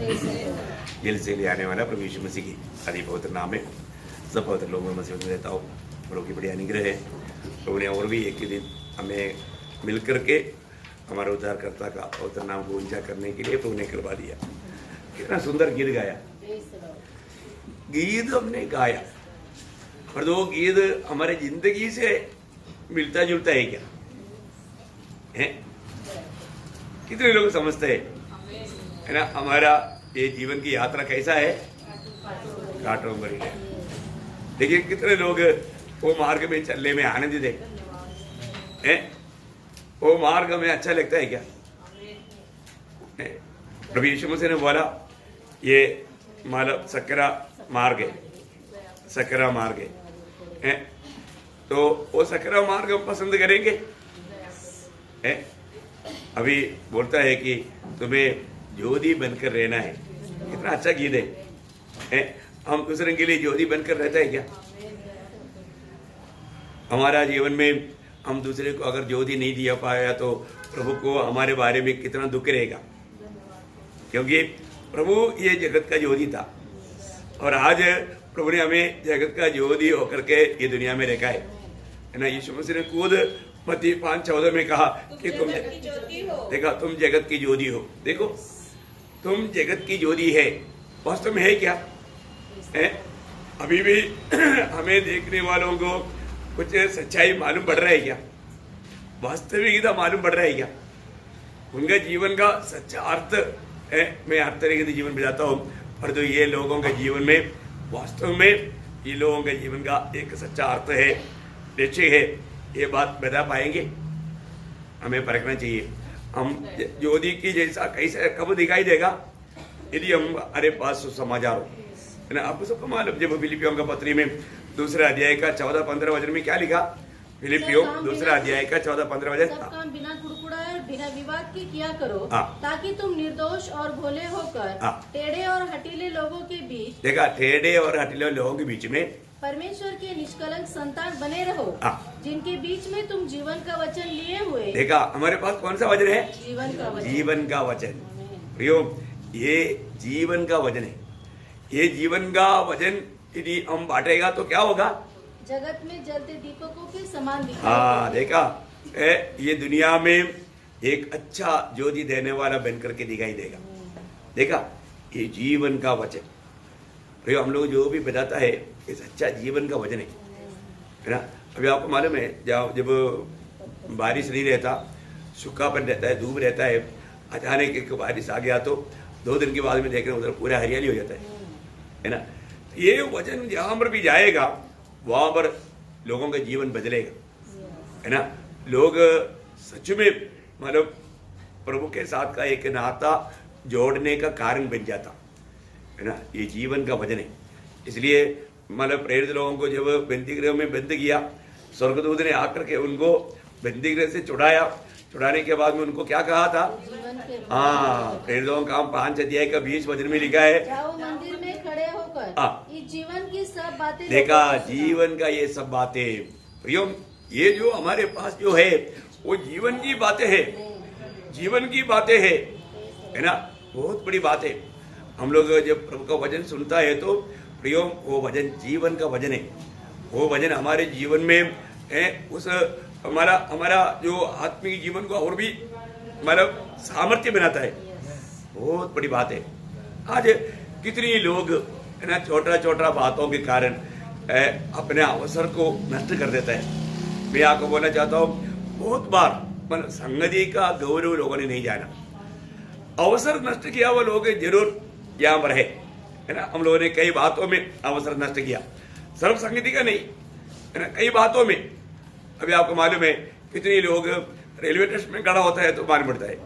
Jail से ले आने वाला प्रभु यीशु मसीह की आदि पवित्र नाम है सब पवित्र लोगों में मसीह में रहता हूँ। प्रभु की बड़ी अनुग्रह है। प्रभु ने और भी एक ही दिन हमें मिल करके हमारे उद्धारकर्ता का पवित्र नाम को ऊंचा करने के लिए प्रभु ने कृपा दिया। कितना सुंदर गीत गाया, गीत हमने गाया, पर वो गीत हमारे जिंदगी से मिलता जुलता है क्या है? कितने लोग समझते हैं है ना? हमारा ये जीवन की यात्रा कैसा है? कांटों भरी है। देखिए कितने लोग वो मार्ग में चलने में आनंदित है? वो मार्ग में अच्छा लगता है क्या? प्रभु यीशु मसीह ने बोला ये मतलब सकरा मार्ग है, सकरा मार्ग है, तो वो सकरा मार्ग हम पसंद करेंगे है? अभी बोलता है कि तुम्हें ज्योति बनकर रहना है। कितना अच्छा गीत है? हम दूसरे के लिए ज्योति बनकर रहता है क्या? हमारा जीवन में हम दूसरे को अगर ज्योति नहीं दिया पाया तो प्रभु को हमारे बारे में कितना दुख रहेगा, क्योंकि प्रभु ये जगत का ज्योति था और आज प्रभु ने हमें जगत का ज्योति होकर के ये दुनिया में रखा है ना? यीशु मसीह ने खुद मत्ती 5:14 में कहा कि तुम देखा तुम जगत की ज्योति हो। देखो तुम जगत की ज्योति है, वास्तव में है क्या है? अभी भी हमें देखने वालों को कुछ सच्चाई मालूम पड़ रहा है क्या? वास्तविकता मालूम पड़ रहा है क्या? उनका जीवन का सच्चा अर्थ है। मैं हर तरीके से जीवन बिताता हूँ, पर तो ये लोगों के जीवन में वास्तव में ये लोगों के जीवन का एक सच्चा अर्थ है, लक्ष्य है, ये बात बता पाएंगे? हमें परखना चाहिए। हम ज्योति की जैसा कैसे कब दिखाई देगा? यदि हम हमारे पास सुसमाचार हो, है ना? आपको सबको मालूम, जब फिलिपियों का पत्री में दूसरा अध्याय का 14-15 वचन में क्या लिखा? फिलिपियों दूसरा अध्याय का 14-15 वचन, सब काम बिना कुड़कुड़ाए और बिना विवाद के किया करो, ताकि तुम निर्दोष और भोले होकर टेढ़े और हटीले लोगों के बीच, देखा, टेढ़े और हटीले लोगों के बीच में परमेश्वर के निष्कलंक संतान बने रहो, जिनके बीच में तुम जीवन का वचन लिए हुए। देखा, हमारे पास कौन सा वचन है? जीवन का वचन। जीवन का वचन। प्रियो, ये जीवन का वचन है। ये जीवन का वचन यदि हम बांटेगा तो क्या होगा? जगत में जलते दीपकों के समान दिखाई। हाँ, देखा, ये दुनिया में एक अच्छा ज्योति देने वाला बनकर के दिखाई देगा। देखा, ये जीवन का वचन। प्रियो, हम लोग जो भी बताता है ये सच्चा जीवन का वचन है ना? अभी आपको मालूम है, जब बारिश नहीं रहता, सूखापन रहता है, धूप रहता है, अचानक एक बारिश आ गया तो 2 दिन के बाद में देख रहे उधर पूरा हरियाली हो जाता है ना? ये वचन जहां पर भी जाएगा वहां पर लोगों का जीवन बदलेगा, है ना? लोग सच में मतलब प्रभु के साथ का एक नाता जोड़ने का कारण बन जाता है ना? ये जीवन का वचन है। इसलिए मतलब प्रेरित लोगों को जब बंदीगृह में बंद किया, स्वर्गदूत ने आकर के उनको बंदीगृह से छुड़ाया। छुड़ाने के बाद में उनको क्या कहा था? हाँ, प्रेरितों का 5 अध्याय का 20 वचन में लिखा है, जाओ मंदिर में खड़े होकर इस जीवन की सब बातें। देखा, जीवन का ये सब बातें। प्रियो, ये जो हमारे पास जो है वो जीवन की बातें है, जीवन की बातें है ना? बहुत बड़ी बात है। हम लोग जब प्रभु का वचन सुनता है तो प्रियो, वो वचन जीवन का वचन है। वो वचन हमारे जीवन में है, उस हमारा जो आत्मिक जीवन को और भी मतलब सामर्थ्य बनाता है। बहुत बड़ी बात है। आज कितनी लोग है ना, छोटा बातों के कारण अपने अवसर को नष्ट कर देता है। मैं आपको बोलना चाहता हूँ, बहुत बार मतलब संगति का गौरव लोगों ने नहीं जाना, अवसर नष्ट किया वो लोग जरूर यहाँ पर है ना? हम लोगों ने कई बातों में अवसर नष्ट किया, सर्व संगति का नहीं, है ना? कई बातों में। अभी आपको मालूम है कितनी लोग रेलवे स्टेशन में खड़ा होता है तो मालूम पड़ता है।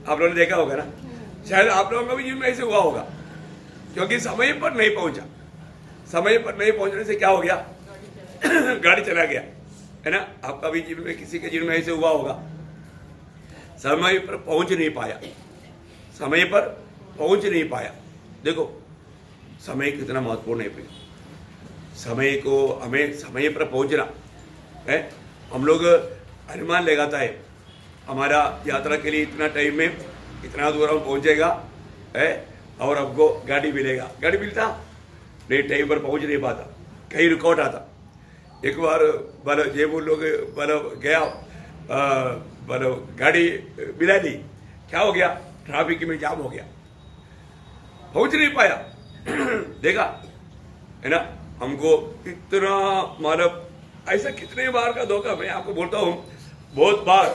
आप लोगों ने देखा होगा ना? शायद आप लोगों का भी जीवन में ऐसे हुआ होगा, क्योंकि समय पर नहीं पहुंचा। समय पर नहीं पहुंचने से क्या हो गया? गाड़ी चला गया, है ना? आपका भी जीवन में, किसी के जीवन में ऐसे हुआ होगा, समय पर पहुंच नहीं पाया, समय पर पहुंच नहीं पाया। देखो, समय कितना महत्वपूर्ण है प्रिय। समय को हमें समय पर पहुंचना है। हम लोग अनुमान लगाता है हमारा यात्रा के लिए इतना टाइम में इतना दूर हम पहुंचेगा है, और आपको गाड़ी मिलेगा, गाड़ी मिलता नहीं, टाइम पर पहुंच नहीं पाता, कहीं रुकावट आता। एक बार मतलब जे वो लोग मतलब गया मतलब गाड़ी मिला नहीं, क्या हो गया, ट्रैफिक में जाम हो गया, पहुंच नहीं पाया। देखा है ना, हमको इतना मतलब ऐसा कितने बार का धोखा, मैं आपको बोलता हूँ बहुत बार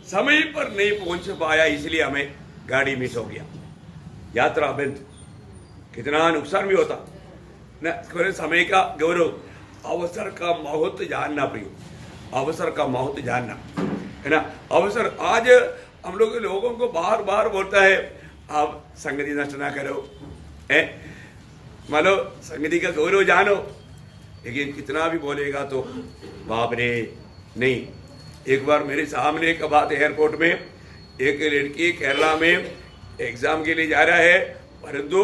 समय पर नहीं पहुंच पाया, इसलिए हमें गाड़ी मिस हो गया, यात्रा बंद, कितना नुकसान भी होता ना। समय का गौरव, अवसर का महत्व जानना प्रियो, अवसर का महत्व जानना है ना। अवसर आज हम लोगों को बार बार बोलता है आप संगति नष्ट ना करो, है मानो संगति का गौरव जानो, लेकिन कितना भी बोलेगा तो बाप रे नहीं। एक बार मेरे सामने का बात, एयरपोर्ट में एक लड़की केरला में एग्जाम के लिए जा रहा है, परंतु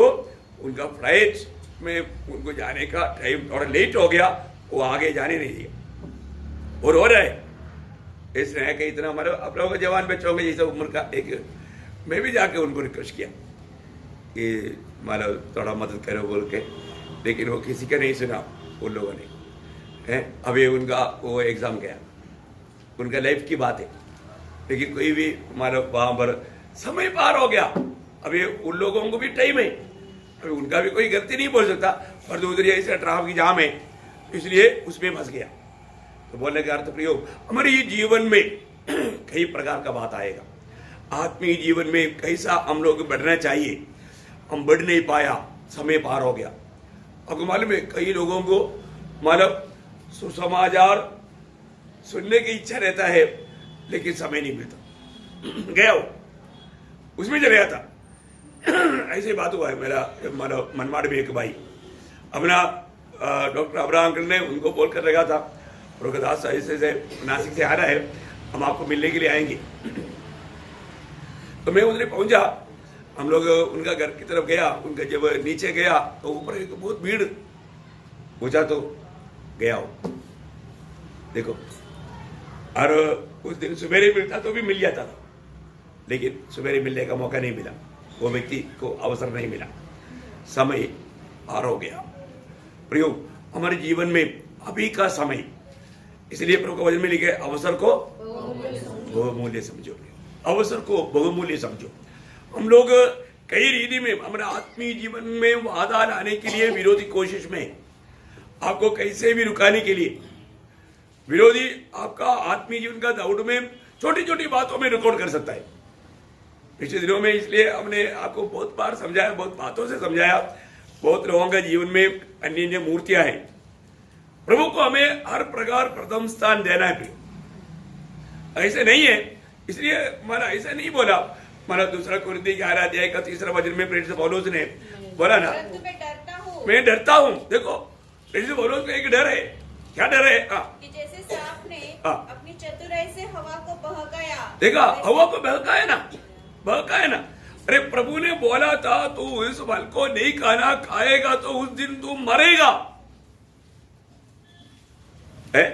उनका फ्लाइट में उनको जाने का टाइम थोड़ा लेट हो गया, वो आगे जाने नहीं दिया और हो रहा है। इसलिए कि इतना मतलब आप लोगों के जवान बच्चों में जैसे उम्र का एक, मैं भी जाके उनको रिक्वेस्ट किया कि मतलब थोड़ा मदद करो बोल के, लेकिन वो किसी का नहीं सुना उन लोगों ने, है अभी उनका वो एग्जाम गया, उनका लाइफ की बात है, लेकिन कोई भी मतलब वहां पर समय पार हो गया। अभी उन लोगों को भी टाइम है, अभी उनका भी कोई गलती नहीं बोल सकता, पर दूसरी ऐसे ट्रैफिक की जाम है, इसलिए उसमें फंस गया। तो बोलने का अर्थ प्रियो, हमारे ये जीवन में कई प्रकार का बात आएगा, आत्मीय जीवन में कैसा हम लोग बढ़ना चाहिए, हम बढ़ नहीं पाया, समय पार हो गया। आपको मालूम है कई लोगों को मतलब सुसमाचार सुनने की इच्छा रहता है, लेकिन समय नहीं मिलता, गया हो उसमें चले जाता। ऐसे बात हुआ है मेरा मतलब मनमाड़ में एक भाई अपना डॉक्टर अब्राहम अंकल ने उनको बोल कर रखा था, रोगदास ऐसे से नासिक से आ रहा है, हम आपको मिलने के लिए आएंगे। तो मैं उधर पहुंचा, हम लोग उनका घर की तरफ गया, उनका जब नीचे गया तो ऊपर एक बहुत भीड़, पूछा तो गया हो देखो, और उस दिन सवेरे मिलता तो भी मिल जाता था, लेकिन सवेरे मिलने का मौका नहीं मिला, वो व्यक्ति को अवसर नहीं मिला, समय पार हो गया। प्रियो, हमारे जीवन में अभी का समय, इसलिए प्रभु का वचन में लिखे अवसर को बहुमूल्य समझो, अवसर को बहुमूल्य समझो। हम लोग कई रीति में हमारे आत्मीय जीवन में बाधा लाने के लिए विरोधी कोशिश में, आपको कैसे भी रुकाने के लिए विरोधी आपका आत्मीय जीवन का दौड़ में छोटी छोटी बातों में रिकॉर्ड कर सकता है। पिछले दिनों में इसलिए हमने आपको बहुत बार समझाया, बहुत बातों से समझाया, बहुत लोगों का जीवन में अन्य अन्य मूर्तियां हैं। प्रभु को हमें हर प्रकार प्रथम स्थान देना है, ऐसे नहीं है। इसलिए माना ऐसा नहीं बोला, माना दूसरा कुरिन्थी 11 अध्याय का 3 वचन में प्रेरित पौलुस ने बोला ना, मैं डरता हूं। देखो प्रेरित पौलुस का एक डर है, क्या डर है कि जैसे सांप ने अपनी चतुराई से हवा को बहकाया, देखा हवा को बहकाया ना, बहकाया ना। अरे प्रभु ने बोला था तू इस फल को नहीं खाना, खाएगा तो उस दिन तू मरेगा, है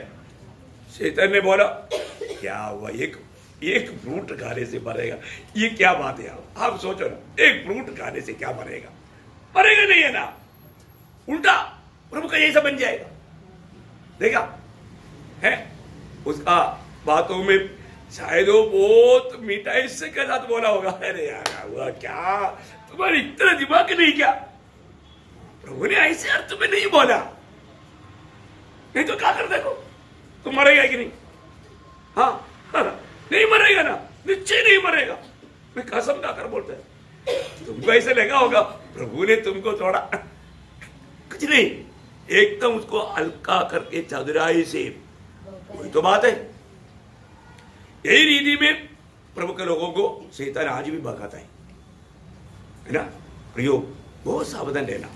शैतान ने बोला, क्या हुआ, एक फ्रूट खाने से मरेगा, ये क्या बात है आप सोचो ना, एक फ्रूट खाने से क्या मरेगा, मरेगा नहीं है ना, उल्टा प्रभु का यही सब बन जाएगा। देखा है उसका बातों में शायद वो बहुत मिठाई से के साथ बोला होगा, अरे यार हुआ क्या, तुम्हारी इतना दिमाग नहीं क्या, प्रभु ने ऐसे अर्थ में नहीं बोला, नहीं तो क्या कर देखो तुम मरेगा कि नहीं, हाँ नहीं मरेगा ना, निश्चय नहीं मरेगा, मैं कसम खाकर बोलता है। तुमको ऐसे लगा होगा प्रभु ने तुमको थोड़ा कुछ नहीं, एकदम उसको हल्का करके चतुराई से, वही तो बात है। यही रीति में प्रभु के लोगों को शैतान आज भी भगाता है ना। प्रियो, बहुत सावधान रहना।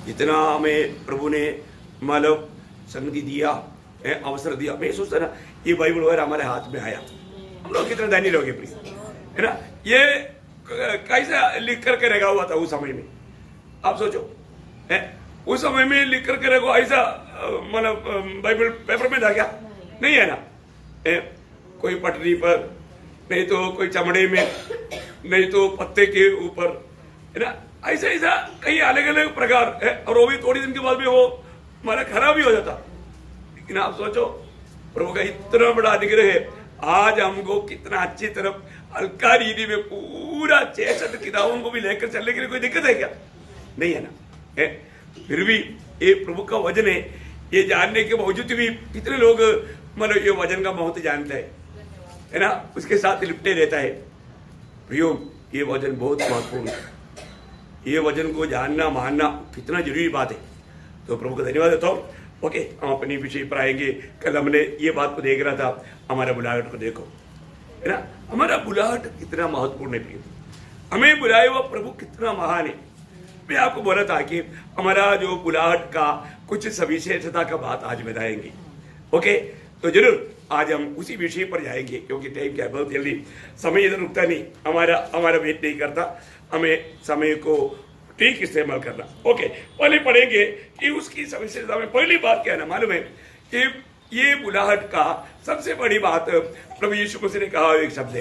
इतना हमें प्रभु ने मतलब संगति दिया, अवसर दिया। मैं सोचता ना ये बाइबल वगैरह हमारे हाथ में आया, हम लोग कितने धनी लोग हैं है ना। ये कैसा लिख करके रखा हुआ था उस समय में, आप सोचो है, उस समय में लिख करके रखो ऐसा, मतलब बाइबल पेपर में था क्या, नहीं है ना। कोई पटरी पर, नहीं तो कोई चमड़े में, नहीं तो पत्ते के ऊपर, है ना। ऐसा ऐसा कई अलग अलग प्रकार है, और वो भी थोड़ी दिन के बाद में वो हमारा खराब भी हो जाता। लेकिन आप सोचो, प्रभु का इतना बड़ा अनुग्रह है, आज हमको कितना अच्छी तरफ हल्का रीति में पूरा 66 किताबों को भी लेकर चलने के लिए कोई दिक्कत है क्या? नहीं है ना, है। फिर भी ये प्रभु का वचन है, ये जानने के बावजूद भी कितने लोग मतलब ये वचन का महत्व जानते हैं, है ना, उसके साथ लिपटे रहता है। प्रियो, ये वचन बहुत महत्वपूर्ण है, ये वचन को जानना मानना कितना जरूरी बात है। तो प्रभु को धन्यवाद देता हूँ। ओके, हम अपनी विषय पर आएंगे। कल हमने ये बात को देख रहा था, हमारा बुलाहट को देखो, है ना, हमारा बुलाहट कितना महत्वपूर्ण है। प्रियो, हमें बुलाए हुआ प्रभु कितना महान है। मैं आपको बोला था कि हमारा जो बुलाहट का कुछ सविशेषता का बात आज बताएंगे। ओके, तो जरूर आज हम उसी विषय पर जाएंगे, क्योंकि टाइम क्या बहुत जल्दी, समय इधर रुकता नहीं, हमारा वेट नहीं करता, हमें समय को ठीक इस्तेमाल करना। ओके, पहले पढ़ेंगे कि उसकी सविशेषता में पहली बात क्या है ना, मालूम है कि ये बुलाहट का सबसे बड़ी बात प्रभु यीशु मसीह ने कहा एक शब्द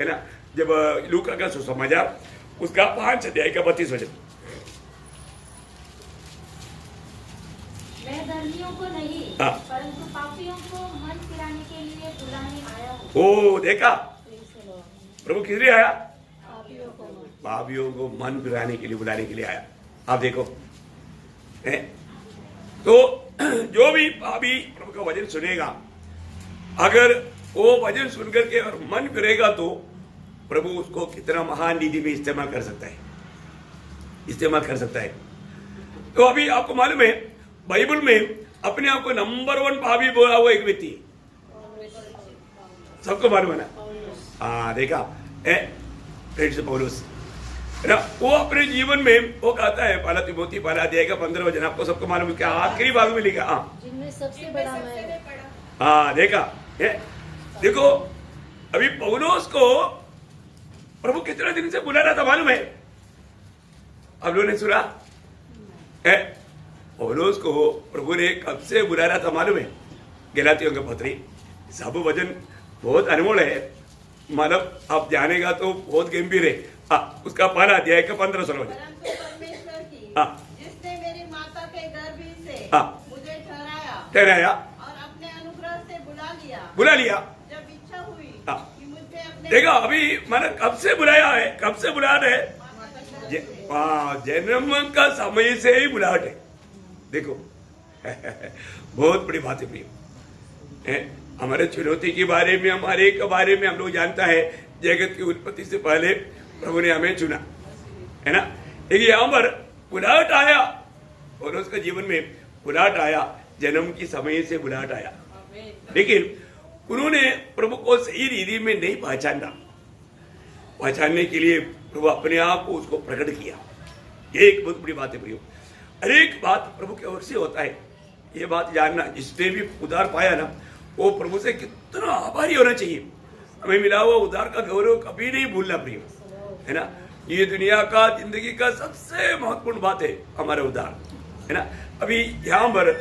है ना, जब लूका का सुसमाचार उसका 5 अध्याय का 32 वचन। मैं धर्मियों को नहीं, हाँ। परंतु पापियों को मन फिराने के लिए बुलाने आया हूँ। ओ देखा, प्रभु किस लिए आया? पापियों को पापियों को मन फिराने के लिए, बुलाने के लिए आया। आप देखो, है? तो जो भी पापी प्रभु का वचन सुनेगा, अगर वो वचन सुन करके और मन फिरेगा, तो प्रभु उसको कितना महान नीति में इस्तेमाल कर सकता है। तो अभी आपको मालूम है, बाइबल में अपने आप को नंबर 1 पापी बोला हुआ एक व्यक्ति, सबको मालूम है ना। देखा है, पौलुस, है ना, वो अपने जीवन में वो कहता है, पहला तिमोथी पहला अध्याय का 15 वचन, आपको सबको मालूम है, क्या आखिरी भाग में लिखा, जिनमें सबसे बड़ा मैं। देखा है। देखो, अभी पौलुस को प्रभु कितने दिन से बुला रहा था मालूम है? आप लोगों ने सुना है? पौलुस को प्रभु ने कब से बुला रहा था मालूम है? गलातियों के पत्री, सब वचन बहुत अनमोल है, मतलब आप जानेगा तो बहुत गंभीर है। उसका पहला अध्याय का 15-16 वचन। परंतु परमेश्वर की, जिसने मेरी माता के गर्भ से मुझे ठहराया और अपने अनुग्रह से बुला लिया, जब इच्छा हुई कि मुझे अपने, देखा अभी मैंने कब से बुलाया है, कब से बुलाहट है? जन्म का समय से ही बुलाहट है। देखो बहुत बड़ी बात है प्रिय। हमारे चुनौती के बारे में, हमारे के बारे में हम लोग जानता है, जगत की उत्पत्ति से पहले प्रभु ने हमें चुना, है ना। लेकिन यहाँ पर बुलाहट आया, और उसका जीवन में बुलाहट आया, जन्म की समय से बुलाहट आया, लेकिन उन्होंने प्रभु को सही रीति में नहीं पहचानने के लिए प्रभु अपने आप को उसको प्रकट किया। ये एक बहुत बड़ी बात है प्रियो। हर एक बात प्रभु की ओर से होता है, ये बात जानना। जिसने भी उद्धार पाया ना, वो प्रभु से कितना आभारी होना चाहिए। हमें मिला हुआ उद्धार का गौरव कभी नहीं भूलना प्रियो, है ना। ये दुनिया का, जिंदगी का सबसे महत्वपूर्ण बात है हमारा उद्धार, है ना। अभी यहाँ पर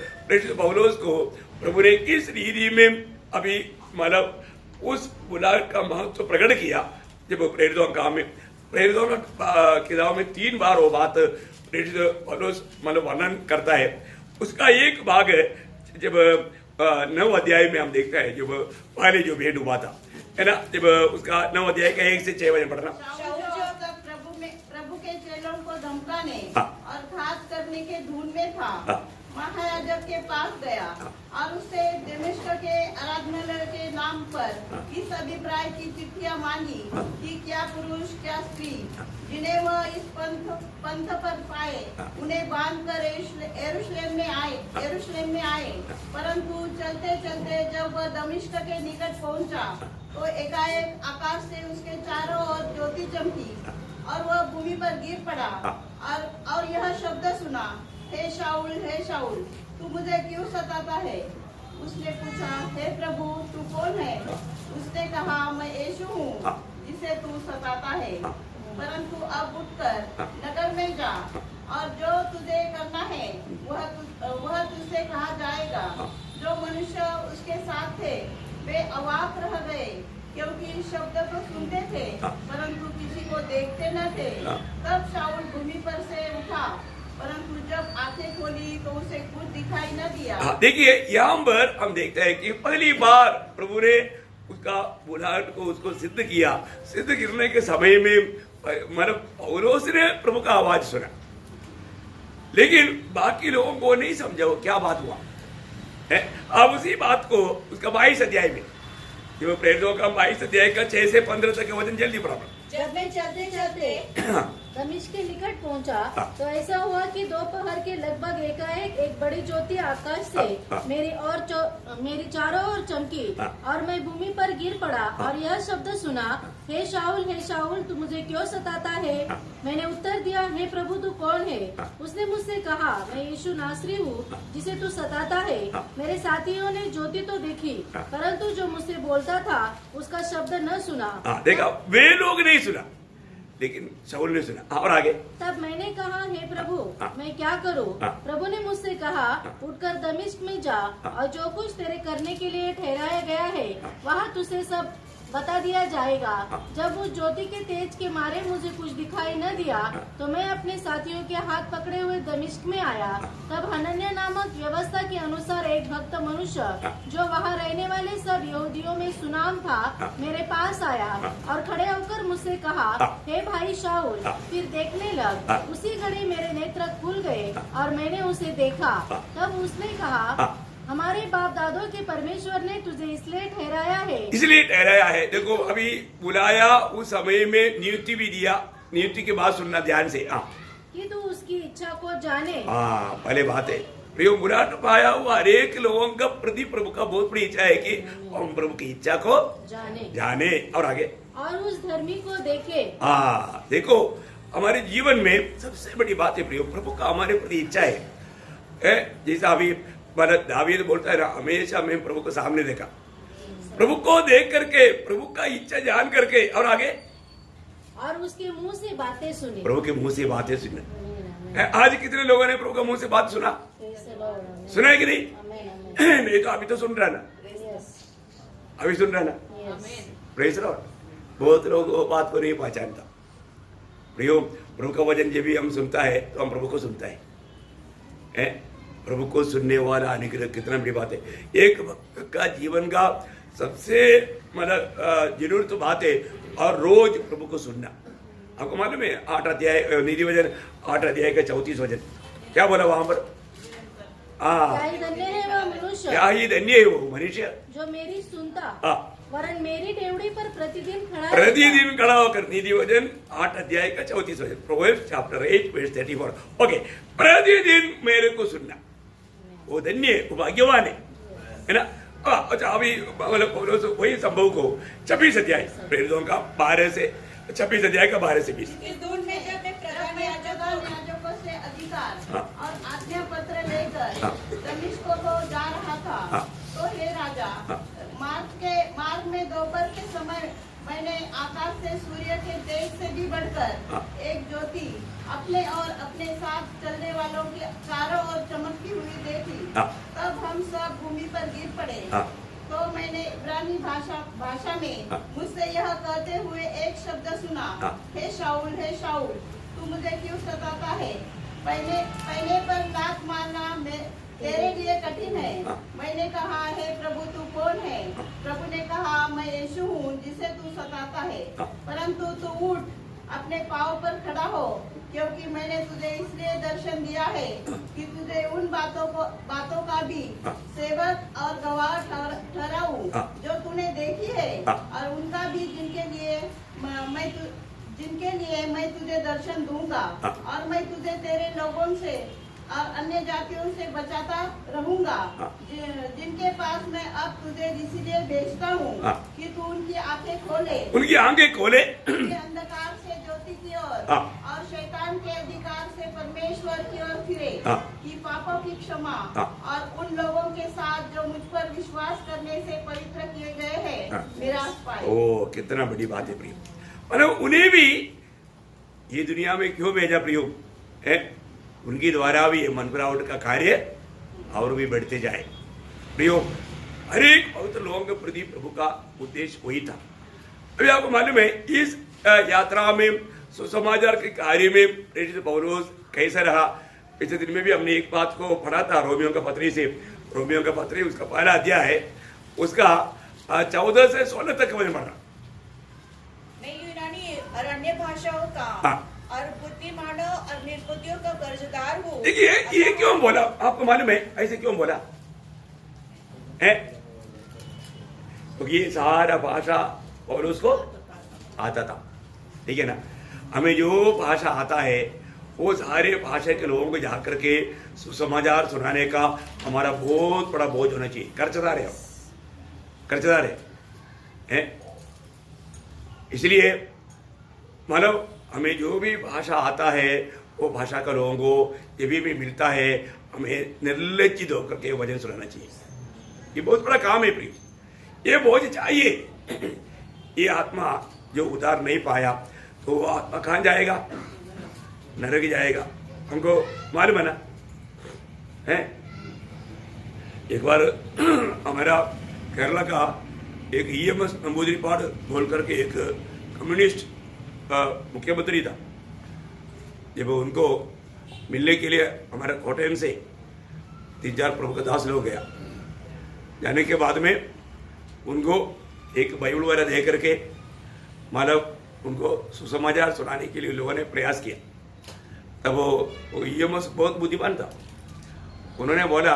पौलुस को प्रभु ने किस रीति में अभी मतलब उस बुलाहट का महत्व प्रकट किया, जब प्रेरितों का किताब में 3 बार वो बात प्रेरित पौलुस मतलब वर्णन करता है। उसका एक भाग है, जब 9 अध्याय में हम देखते हैं, जब पहले जो भेंट हुआ था, है ना, जब उसका 9 अध्याय का 1 से 6 वचन पढ़ना। प्रभु के चेलों को धमकाने और घात करने के धुन में था, महायाजक के पास गया और उससे दमिश्क के आराधनालय के नाम पर इस अभिप्राय की चिट्ठियां मांगी कि क्या पुरुष क्या स्त्री जिन्हें वह इस पंथ पर पाए, उन्हें बांधकर यरूशलेम में आए। परंतु चलते चलते जब वह दमिश्क के निकट पहुंचा, तो एकाएक आकाश से उसके चारों ओर ज्योति चमकी और वह भूमि पर गिर पड़ा और यह शब्द सुना, हे शाऊल तू मुझे क्यों सताता है? उसने पूछा, हे प्रभु तू कौन है? उसने कहा, मैं यीशु हूँ जिसे तू सताता है। परंतु अब उठकर नगर में जा और जो तुझे करना है वह तुझसे कहा जाएगा। जो मनुष्य उसके साथ थे वे अवाक रह गए, क्योंकि शब्द तो सुनते थे परंतु किसी को देखते न थे। तब शाऊल भूमि पर से उठा परंतु जब आंखें खोली तो उसे कुछ दिखाई न दिया। देखिए यहाँ पर हम देखते हैं कि पहली बार प्रभु ने उसका बुलाहट को उसको सिद्ध किया। सिद्ध करने के समय में मतलब पौलुस ने प्रभु का आवाज सुना, लेकिन बाकी लोगों को नहीं समझा वो क्या बात हुआ है। अब उसी बात को उसका 22 अध्याय में, जो प्रेरितों का 22 अध्याय का 6 से 15 तक का वचन जल्दी पढ़ा। जब मैं चलते चलते दमिश्क के निकट पहुंचा तो ऐसा हुआ कि दोपहर के लगभग एकाएक एक बड़ी ज्योति आकाश से मेरी चारों ओर चमकी और मैं भूमि पर गिर पड़ा और यह शब्द सुना, हे शाऊल तू मुझे क्यों सताता है? मैंने उत्तर दिया, हे प्रभु तू कौन है? उसने मुझसे कहा, मैं यीशु नासरी हूँ जिसे तू सताता है। मेरे साथियों ने ज्योति तो देखी परंतु जो मुझसे बोलता था उसका शब्द न सुना। देखा, वे लोग नहीं सुना लेकिन शाऊल ने सुना। और आगे, तब मैंने कहा, हे प्रभु मैं क्या करूं? प्रभु ने मुझसे कहा, उठकर दमिश्क में जा और जो कुछ तेरे करने के लिए ठहराया गया है वहाँ तुझे सब बता दिया जाएगा। जब उस ज्योति के तेज के मारे मुझे कुछ दिखाई न दिया तो मैं अपने साथियों के हाथ पकड़े हुए दमिश्क में आया। तब हनन्याह नामक व्यवस्था के अनुसार एक भक्त मनुष्य जो वहाँ रहने वाले सब यहूदियों में सुनाम था मेरे पास आया और खड़े होकर मुझसे कहा, हे भाई शाऊल फिर देखने लग। उसी घड़ी मेरे नेत्र खुल गए और मैंने उसे देखा। तब उसने कहा, हमारे बाप दादों के परमेश्वर ने तुझे इसलिए ठहराया है। देखो, अभी बुलाया, उस समय में नियुक्ति भी दिया। नियुक्ति की बात सुनना ध्यान से, कि तू उसकी इच्छा को जाने। पहले बात है प्रियो, बुलाहट पाया हुआ हर एक लोगों का प्रति प्रभु का बहुत बड़ी इच्छा है कि हम प्रभु की इच्छा को जाने। और आगे, और उस धर्मी को देखे। देखो, हमारे जीवन में सबसे बड़ी बात है प्रियो, प्रभु का हमारे प्रति इच्छा है। जैसा अभी दावीद बोलता है, हमेशा मैं प्रभु को सामने देखा, प्रभु को देख करके, प्रभु का इच्छा जान करके। और आगे, और उसके मुंह से बातें सुनी। प्रभु के मुंह से बातें सुनी। आज कितने लोगों ने प्रभु का मुंह से बात सुना है कि नहीं? नहीं तो अभी तो सुन रहा ना, अभी सुन रहा ना। Praise Lord. बहुत लोग वो बात को नहीं पहचानता। प्रियो, प्रभु का वचन जब भी हम सुनता है तो हम प्रभु को सुनता है। प्रभु को सुनने वाला अनुग्रह कितना बड़ी बात है। एक भक्त का जीवन का सबसे मतलब जरूरत बात है, और रोज प्रभु को सुनना। आपको मालूम है 8 अध्याय नीति वचन 8 अध्याय का 34 वचन क्या बोला वहां पर? क्या ही धन्य है वो मनुष्य, क्या ही धन्य है वो मनुष्य जो मेरी सुनता वरन मेरी डेवड़ी पर प्रतिदिन खड़ा होकर। नीति वचन 8 अध्याय का 34 वचन, प्रोवेर्ब्स चैप्टर 8 वर्स 34। ओके, प्रतिदिन मेरे को सुनना, वो धन्य है, वो भाग्यवान है ना। अच्छा, अभी मतलब वही संभव को 26 अध्याय प्रेरितों का 12 से 26 अध्याय का 12 से 20। इस दूर में जब मैं प्रधान याजकों से अधिकार और आज्ञा पत्र लेकर दमिश्क को जा रहा था तो हे राजा, मार्ग में दोपहर के समय मैंने आकाश से सूर्य के तेज से भी बढ़कर एक ज्योति अपने और अपने साथ चलने वालों की चारों ओर चमकती हुई देखी। तब हम सब भूमि पर गिर पड़े। तो मैंने इब्रानी भाषा में मुझसे यह कहते हुए एक शब्द सुना, हे शाऊल तू मुझे क्यों सताता है? पहले पर लात मारना तेरे लिए कठिन है। मैंने कहा, हे प्रभु तू कौन है? प्रभु ने कहा, मैं यीशु हूँ जिसे तू सताता है। परंतु तू उठ, अपने पाँव पर खड़ा हो, क्योंकि मैंने तुझे इसलिए दर्शन दिया है कि तुझे उन बातों का भी सेवक और गवाह ठहराऊं जो तूने देखी है, और उनका भी जिनके लिए मैं तुझे दर्शन दूंगा। और मैं तुझे तेरे लोगों से और अन्य जातियों से बचाता रहूंगा, जिनके पास मैं अब तुझे इसीलिए भेजता हूँ कि तू उनकी आंखें खोले, अंधकार से ज्योति की ओर और शैतान के अधिकार से परमेश्वर की ओर फिरे, कि पापों की क्षमा और उन लोगों के साथ जो मुझ पर विश्वास करने से पवित्र किए गए हैं मिरास पाए। ओ, कितना बड़ी बात है प्रियो। मतलब उन्हें भी ये दुनिया में क्यों भेजा प्रियो है? उनकी द्वारा भी ये मन फिरावट का कार्य और भी बढ़ते जाए। प्रियो, हर एक पवित्र लोगों के प्रति प्रभु का उद्देश्य वही था। अभी आपको मालूम है इस यात्रा में सुसमाचार के कार्य में प्रेरित पौलुस कैसा रहा। पिछले दिन में भी हमने एक बात को पढ़ा था रोमियो का पत्री से। रोमियो का पत्री उसका पहला अध्याय है, उसका 14 से 16 तक मैंने पढ़ा। मैं यूनानी और अन्य भाषाओं का हाँ। और बुद्धिमानों और निर्बुद्धियों का कर्जदार हूँ। देखिए ये क्यों बोला, आपको मालूम है ऐसे क्यों बोला है? क्योंकि ये सारा भाषा पौलुस को आता था, ठीक है ना। हमें जो भाषा आता है वो सारे भाषा के लोगों को जाकर के सुसमाचार सुनाने का हमारा बहुत बड़ा बोझ होना चाहिए। कर्जदार है, कर्जदार है? इसलिए मतलब हमें जो भी भाषा आता है वो भाषा का लोगों को ये भी मिलता है, हमें निर्लज्जित होकर के वचन सुनाना चाहिए। ये बहुत बड़ा काम है प्रिय, ये बोझ चाहिए। ये आत्मा जो उतार नहीं पाया तो वो आत्मा कहाँ जाएगा? नरक जाएगा, हमको मालूम है ना है। एक बार हमारा केरला का एक EMS नंबूदिरीपाड़ बोल करके एक कम्युनिस्ट मुख्यमंत्री था। जब उनको मिलने के लिए हमारा कोटयम से 3-4 प्रमुख दास लोग गया, जाने के बाद में उनको एक बाइबल वगैरह दे करके मतलब उनको सुसमाचार सुनाने के लिए लोगों ने प्रयास किया। तब वो EMS बहुत बुद्धिमान था, उन्होंने बोला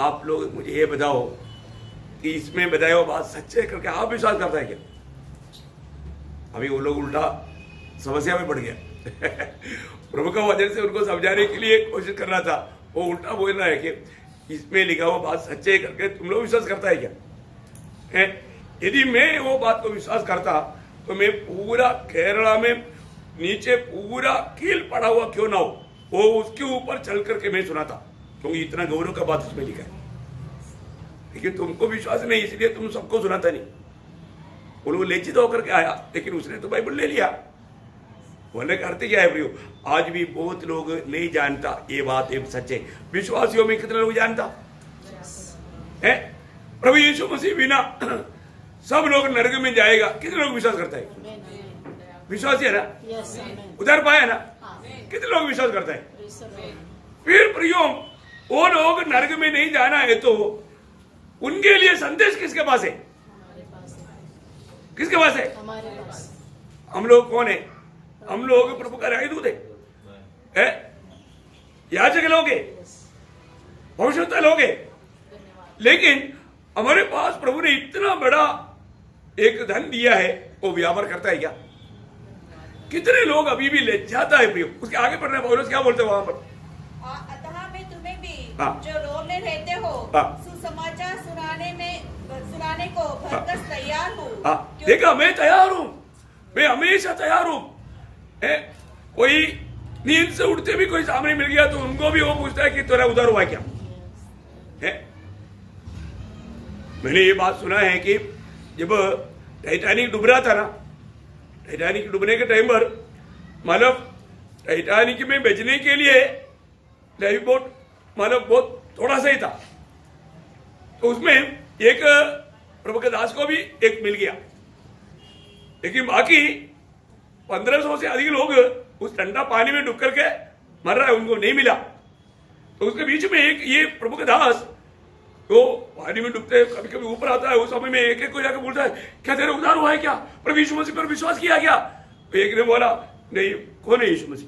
आप लोग मुझे ये बताओ कि इसमें बताए वो बात सच्चे करके आप विश्वास करता है क्या? अभी वो लोग उल्टा समस्या में पड़ गया। प्रभु का वचन से उनको समझाने के लिए कोशिश कर रहा था, वो उल्टा बोल रहा है कि इसमें लिखा हुआ बात सच्चे करके तुम लोग विश्वास करता है क्या? यदि मैं वो बात को विश्वास करता तो मैं पूरा केरला में नीचे पूरा कील पड़ा हुआ क्यों ना हो वो उसके ऊपर चल करके मैं सुनाता, क्योंकि इतना गौरव का बात उसमें लिखा है। लेकिन तुमको विश्वास नहीं, इसलिए तुम सबको सुनाता नहीं। वो लोग लज्जित होकर के आया, लेकिन उसने तो बाइबल ले लिया। बोलने का अर्थ क्या है प्रियो? आज भी बहुत लोग नहीं जानता ये बात एक सच्चे। विश्वासियों में कितने लोग जानता है? प्रभु यीशु मसीह बिना सब लोग नरक में जाएगा, कितने लोग विश्वास करता है? विश्वासी है ना, उधर पाया ना, कितने लोग विश्वास करता है? फिर प्रियो वो लोग नरक में नहीं जाना है तो उनके लिए संदेश किसके पास है? किसके पास है? हम लोग कौन है? हम लोग प्रभु का राजदूत है, याजक लोग है, भविष्यवक्ता लोग है। लेकिन हमारे पास प्रभु ने इतना बड़ा एक धन दिया है, वो व्यापार करता है क्या? कितने लोग अभी भी ले जाता है प्रियो। उसके आगे पढ़ना पौलुस क्या बोलते हैं वहां पर? अतः मैं तुम्हें भी हाँ। जो रोम में रहते हो हाँ। सुसमाचार सुनाने को भरकस तैयार हूँ। देखा, मैं तैयार हूँ, मैं हमेशा तैयार हूँ। कोई नींद से उठते भी कोई सामने मिल गया तो उनको भी वो पूछता है कि तेरा उधर हुआ क्या है? मैंने ये बात सुना है कि जब टाइटैनिक डूब रहा था ना, टाइटैनिक डूबने के टाइम पर मतलब टाइटैनिक में बचने के लिए लाइफ बोट मतलब बहुत थोड़ा सा ही था, तो उसमें एक प्रभु के दास को भी एक मिल गया, लेकिन बाकी 1500 से अधिक लोग उस ठंडा पानी में डूब करके मर रहा है, उनको नहीं मिला। तो उसके बीच में एक ये प्रभु के दास तो पानी में डूबते कभी कभी ऊपर आता है, उस समय में एक एक को जाकर बोलता है क्या तेरा उद्धार हुआ है क्या? प्रभु यीशु मसीह पर विश्वास किया क्या? तो एक ने बोला नहीं, कौन है यीशु मसीह?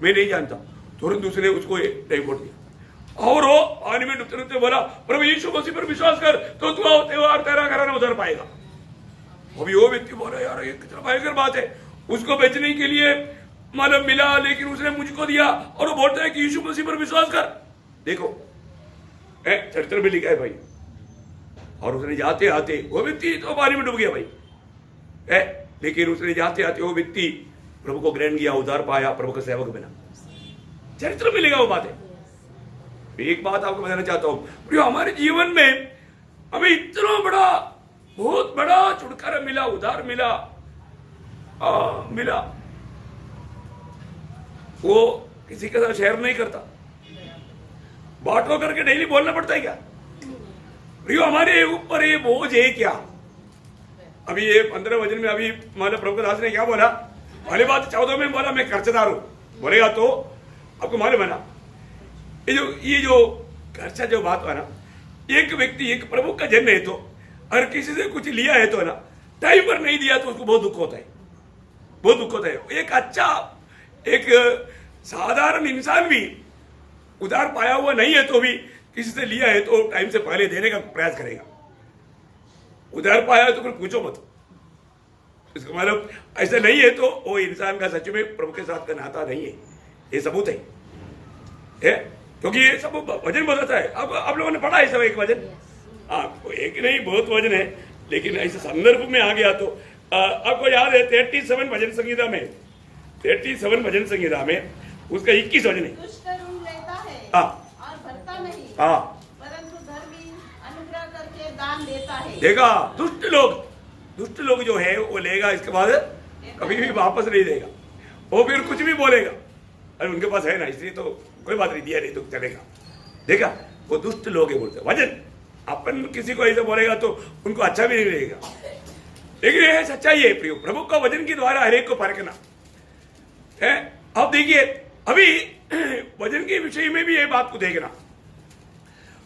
मैं नहीं जानता। तुरंत दूसरे ने उसको नहीं बोल दिया और वो पानी में डूबते डूबते बोला प्रभु यीशु मसीह पर विश्वास कर तो तू त्योहार तेरा घराना उधर पाएगा। अभी वो व्यक्ति बोला यार ये कितना भयंकर बात है, उसको बेचने के लिए मतलब मिला लेकिन उसने मुझको दिया और वो बोलता है कि यीशु मसीह पर विश्वास कर। देखो चरित्र में लिखा है भाई, और उसने जाते आते वो व्यक्ति तो पानी में डूब गया भाई लेकिन उसने जाते आते वो व्यक्ति प्रभु को ग्रहण किया, उद्धार पाया, प्रभु का सेवक बना। चरित्र में लिखा वो बात है। एक बात आपको बताना चाहता हूं प्रियो, हमारे जीवन में हमें इतना बड़ा बहुत बड़ा छुटकारा मिला, उद्धार मिला मिला, वो किसी के साथ शेयर नहीं करता, बांटो करके डेली बोलना पड़ता है क्या? प्रियो हमारे ऊपर ये बोझ है क्या? अभी ये 15 वजन में अभी मतलब प्रभु दास ने क्या बोला, पहली बात 14 में बोला मैं खर्चदार हूं, बोलेगा तो आपको मालूम है ना, ये जो खर्चा जो बात है ना, एक व्यक्ति एक प्रभु का जन है तो अगर किसी से कुछ लिया है तो ना टाइम पर नहीं दिया तो उसको बहुत दुख होता है, बहुत दुख होता है। एक अच्छा एक साधारण इंसान भी उधार पाया हुआ नहीं है तो भी किसी से लिया है तो टाइम से पहले देने का प्रयास करेगा। उधार पाया है तो फिर पूछो मत, इसका मतलब ऐसा नहीं है तो वो इंसान का सच में प्रभु के साथ का नाता नहीं है, ये सबूत है? क्योंकि ये सब वजन बताता है। अब आप लोगों ने पढ़ा है सब एक वजन, आपको एक नहीं बहुत वजन है, लेकिन ऐसे संदर्भ में आ गया तो आपको याद है 37 भजन संगीता में, 37 भजन संगीता में उसका 21 वजन है। दुष्ट ऋण लेता है और भरता नहीं, परंतु धर्मी अनुग्रह करके दान देता है। देखा, दुष्ट लोग जो है वो लेगा, इसके बाद कभी भी वापस नहीं देगा, वो फिर कुछ भी बोलेगा, अरे उनके पास है ना इसलिए तो कोई बात नहीं, दिया नहीं तो चलेगा। देखा, वो दुष्ट लोग है बोलते वजन। अपन किसी को ऐसे बोलेगा तो उनको अच्छा भी नहीं लगेगा, लेकिन यह सच्चाई है प्रियो, प्रभु का वजन के द्वारा हरेक को परखना है। अब देखिए अभी वजन के विषय में भी ये बात को देखना,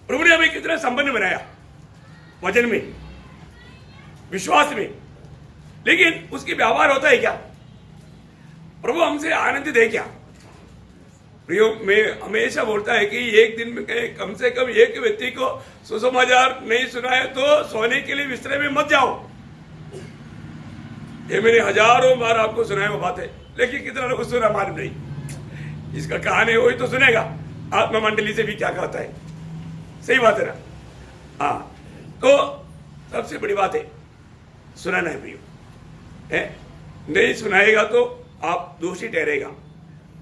प्रभु ने हमें कितना संपन्न बनाया वजन में, विश्वास में, लेकिन उसकी व्यवहार होता है क्या? प्रभु हमसे आनंदित है क्या? प्रियो, मैं हमेशा बोलता है कि एक दिन में कम से कम एक व्यक्ति को सुसमाचार नहीं सुनाए तो सोने के लिए बिस्तर में मत जाओ। ये मैंने हजारों बार आपको सुनाया वो बात है, लेकिन कितना लोग सुना मालूम नहीं। इसका कहानी वही तो सुनेगा, आत्मा मंडली से भी क्या कहता है, सही बात है ना? हाँ, तो सबसे बड़ी बात है सुनाना है प्रियो, है? नहीं सुनाएगा तो आप दोषी ठहरेगा।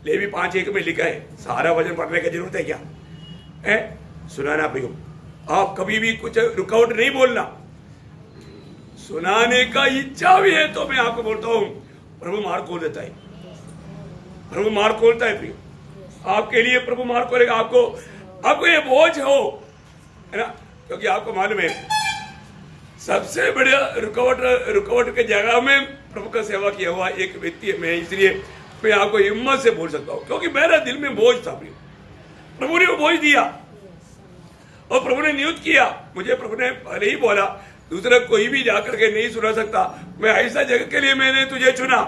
लेवी 5:1 में लिखा है, सारा वजन पढ़ने की जरूरत है क्या? है सुनाना प्रियो, आप कभी भी कुछ रुकावट नहीं बोलना। सुनाने का इच्छा भी है तो मैं आपको बोलता हूं प्रभु मार खोल देता है, प्रभु मार खोलता है प्रियो, आपके लिए प्रभु मार खोलेगा। आपको ये बोझ हो, है ना? क्योंकि आपको मालूम है सबसे बड़ा रुकावट के जगह में प्रभु का सेवा किया हुआ एक व्यक्ति है मैं, इसलिए मैं आपको हिम्मत से बोल सकता हूं, क्योंकि मेरा दिल में बोझ था प्रियो, प्रभु ने वो बोझ दिया और प्रभु ने नियुक्त किया मुझे। प्रभु ने पहले ही बोला दूसरा कोई भी जाकर के नहीं सुना सकता, मैं ऐसा जगह के लिए मैंने तुझे चुना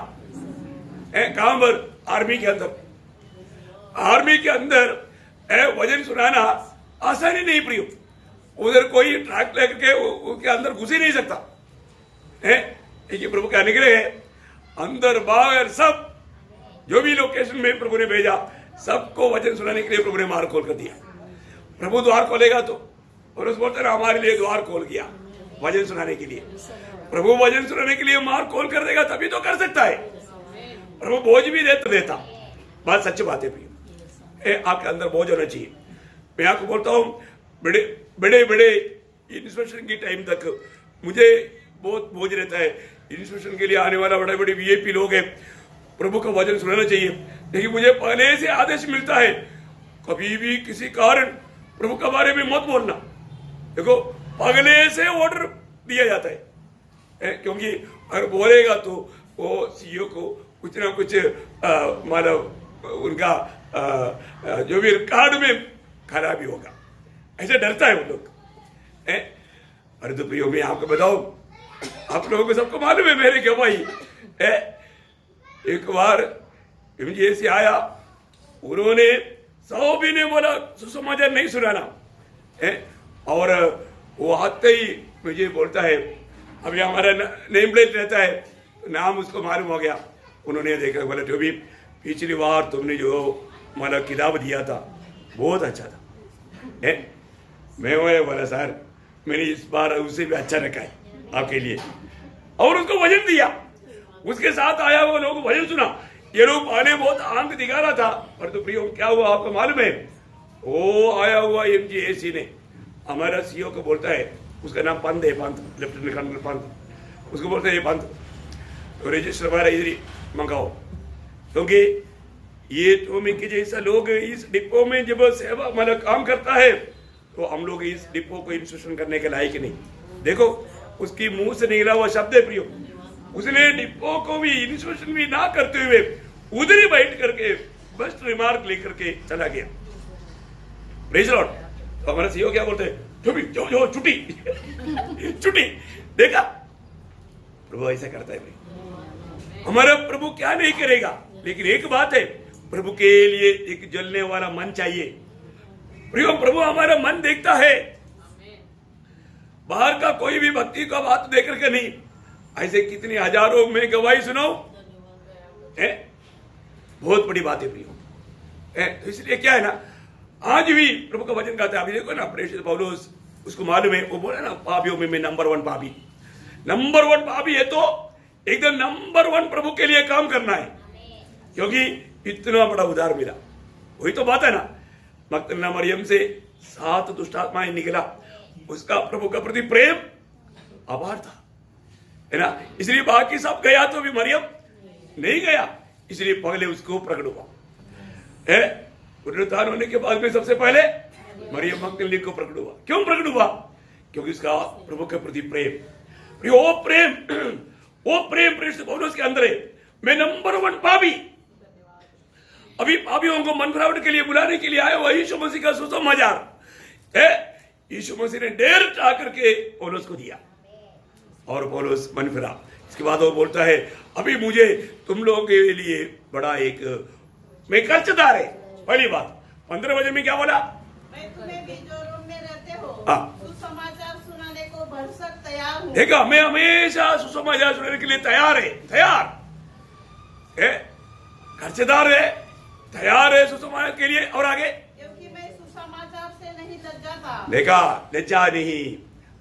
है। कहां पर? आर्मी के अंदर। आर्मी के अंदर वजन सुनाना आसानी नहीं प्रियो, उधर कोई ट्रैक लेकर उसके अंदर घुस ही नहीं सकता है। ये प्रभु का अनुग्रह है, अंदर बाहर सब जो भी लोकेशन में प्रभु ने भेजा सबको वचन सुनाने के लिए प्रभु ने मार्ग खोल कर दिया। प्रभु द्वार खोलेगा तो, और उस बोलते ना हमारे लिए द्वार खोल गया वचन सुनाने के लिए। प्रभु वचन सुनाने के लिए मार्ग खोल कर देगा तभी तो कर सकता है। प्रभु बोझ भी देता, बात सच्ची बात है प्रिय, आपके अंदर बोझ होना चाहिए। मैं आपको बोलता हूँ बड़े इंस्पेक्शन के टाइम तक मुझे बहुत बोझ रहता है। इंस्पेक्शन के लिए आने वाला बड़े वीआईपी लोग हैं, प्रभु का वचन सुनाना चाहिए, लेकिन मुझे पहले से आदेश मिलता है कभी भी किसी कारण प्रभु के बारे में मत बोलना। देखो पहले से ऑर्डर दिया जाता है, क्योंकि अगर बोलेगा तो वो सीईओ को कुछ ना कुछ मतलब उनका जो भी रिकॉर्ड में खराबी होगा, ऐसे डरता है वो लोग। अरे तो प्रियो मैं आपको बताऊं, आप लोगों को सबको मालूम है मेरे गवाही है। एक बार एमजीए से आया, उन्होंने सभी ने बोला सुसमाचार नहीं सुनाना है, और वो आते ही मुझे बोलता है, अभी हमारा नेम प्लेट रहता है, नाम उसको मालूम हो गया। उन्होंने देखा, बोला जो भी पिछली बार तुमने जो मतलब किताब दिया था बहुत अच्छा था है। मैं बोला सर मैंने इस बार उससे भी अच्छा रखा है आपके लिए, और उसको वजन दिया। उसके साथ आया वो लोग वजन सुना, ये लोग पहले बहुत आंख दिखा रहा था, पर तो प्रियो क्या हुआ आपको मालूम है? वो आया हुआ एमजीएसी ने हमारा सीईओ को बोलता है, उसका नाम पंत है, पंत लेफ्टिनेंट कर्नल पंत, उसको बोलते हैं पंत तो रजिस्टर हमारा इधर मंगाओ, क्योंकि ये तो के जैसा लोग इस डिपो में जब सेवा मतलब काम करता है तो हम लोग इस डिपो को इंस्पेक्शन करने के लायक नहीं। देखो उसकी मुंह से निकला हुआ शब्द है प्रियो, उसने डिब्बों को भी इंस्पेक्शन भी ना करते हुए उधर ही बैठ करके बस रिमार्क लेकर के चला गया। Praise Lord. तो हमारे सीईओ क्या बोलते हैं, जो छुट्टी छुट्टी। देखा प्रभु ऐसा करता है भाई। हमारा प्रभु क्या नहीं करेगा, लेकिन एक बात है, प्रभु के लिए एक जलने वाला मन चाहिए। प्रियो प्रभु हमारा मन देखता है, बाहर का कोई भी भक्ति का बात देख करके नहीं। ऐसे कितनी हजारों में गवाही सुनाओ, बहुत बड़ी बात है प्रियो। तो इसलिए क्या है ना, आज भी प्रभु का वचन गाते हैं। अभी देखो ना, प्रेषित पौलुस, उसको मालूम है, वो बोला ना पापियों में मैं नंबर 1 पापी। नंबर 1 पापी है तो एकदम नंबर 1 प्रभु के लिए काम करना है, क्योंकि इतना बड़ा उद्धार मिला। वही तो बात है ना, मगदलेना मरियम से 7 दुष्ट आत्माएं निकला, उसका प्रभु का प्रति प्रेम आभार था, है ना। इसलिए बाकी सब गया तो भी मरियम नहीं गया, इसलिए पहले उसको प्रकट हुआ है। पुनरुत्थान होने के बाद में सबसे पहले मरियम मगदलिनी को प्रकट हुआ। क्यों प्रकट हुआ? क्योंकि उसका प्रभु के प्रति प्रेम, वो प्रेम प्रेषित पौलुस के अंदर है। मैं नंबर 1 पापी, अभी पापियों को मन फिरावट के लिए बुलाने के लिए आया हुआ यीशु मसीह का सुसमाचार है। यीशु मसीह ने डेर चाह करके पौलुस को दिया और पौलुस मन फिरा। इसके बाद वो बोलता है, अभी मुझे तुम लोगों के लिए बड़ा एक मैं कर्जदार है। पहली बात 15 वचन में क्या बोला, मैं तुम्हें भी जो रोम में रहते हो हाँ। सुसमाचार सुनाने को भरसक तैयार हूँ। देखा, मैं हमेशा सुसमाचार सुनाने के लिए तैयार है, कर्जदार है, तैयार है सुसमाचार के लिए। और आगे, क्योंकि मैं सुसमाचार से नहीं लज्जाता। देखा, लज्जा नहीं।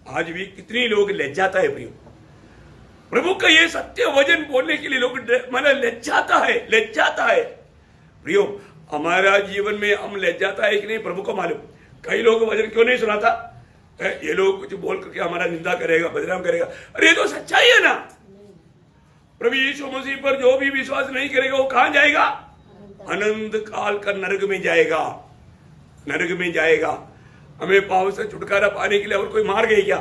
आज भी कितनी लोग लज्जाता है प्रियो, प्रभु का ये सत्य वचन बोलने के लिए लोग माना लज्जाता है प्रियो। हमारा जीवन में हम लज्जाता है कि नहीं प्रभु को मालूम। कई लोग वचन क्यों नहीं सुनाता, ये लोग कुछ बोल करके हमारा निंदा करेगा, बदनाम करेगा। अरे ये तो सच्चाई है ना, प्रभु यीशु मसीह पर जो भी विश्वास नहीं करेगा वो कहां जाएगा, अनंत काल का नरक में जाएगा। हमें पाप से छुटकारा पाने के लिए और कोई मार गई क्या?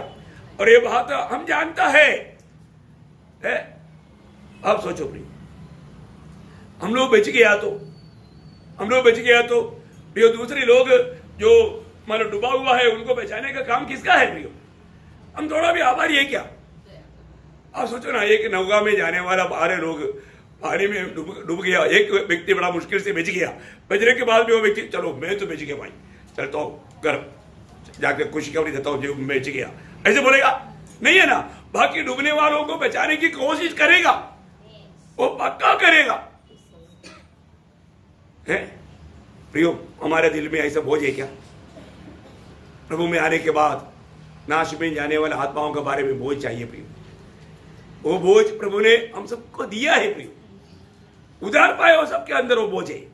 और ये बात हम जानता है। आप सोचो प्रिय, हम लोग बच गया तो प्रियो दूसरे लोग जो मान लो डूबा हुआ है उनको बचाने का काम किसका है प्रियो? हम थोड़ा भी आभारी है क्या? आप सोचो ना, एक नौका में जाने वाला 12 लोग पानी में डूब गया, एक व्यक्ति बड़ा मुश्किल से बच गया। बचने के बाद भी वो व्यक्ति, चलो मैं तो बच गया भाई, चल तो घर जाकर खुशखबरी देता हूं जो मैं बच गया, ऐसे बोलेगा? नहीं है ना। बाकी डूबने वालों को बचाने की कोशिश करेगा, वो पक्का करेगा। है प्रियो, हमारे दिल में ऐसा बोझ है क्या? प्रभु में आने के बाद नाश में जाने वाले आत्माओं के बारे में बोझ चाहिए प्रियो। वो बोझ प्रभु ने हम सबको दिया है प्रियो, उधार पाए हो सबके अंदर वो बोझ है।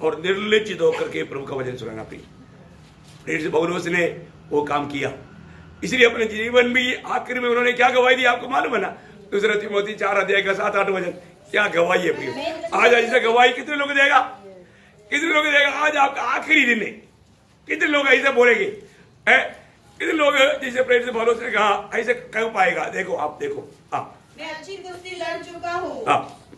और निर्लज्जित होकर के प्रभु का वचन सुनाना प्रियो, प्रेषित पौलुस ने वो काम किया। इसलिए अपने जीवन में आखिर में उन्होंने क्या गवाही दी आपको मालूम है ना? 2 तीमुथी 4 अध्याय का 7-8 वचन क्या गवाही है प्रियो। आज ऐसा गवाही कितने लोग देगा? आज आपका आखिरी दिन है, कितने लोग ऐसा बोलेंगे? कितने लोग जिसे प्रेरित पौलुस ने कहा ऐसे कह पाएगा? देखो मैं अच्छी कुश्ती लड़ चुका हूँ,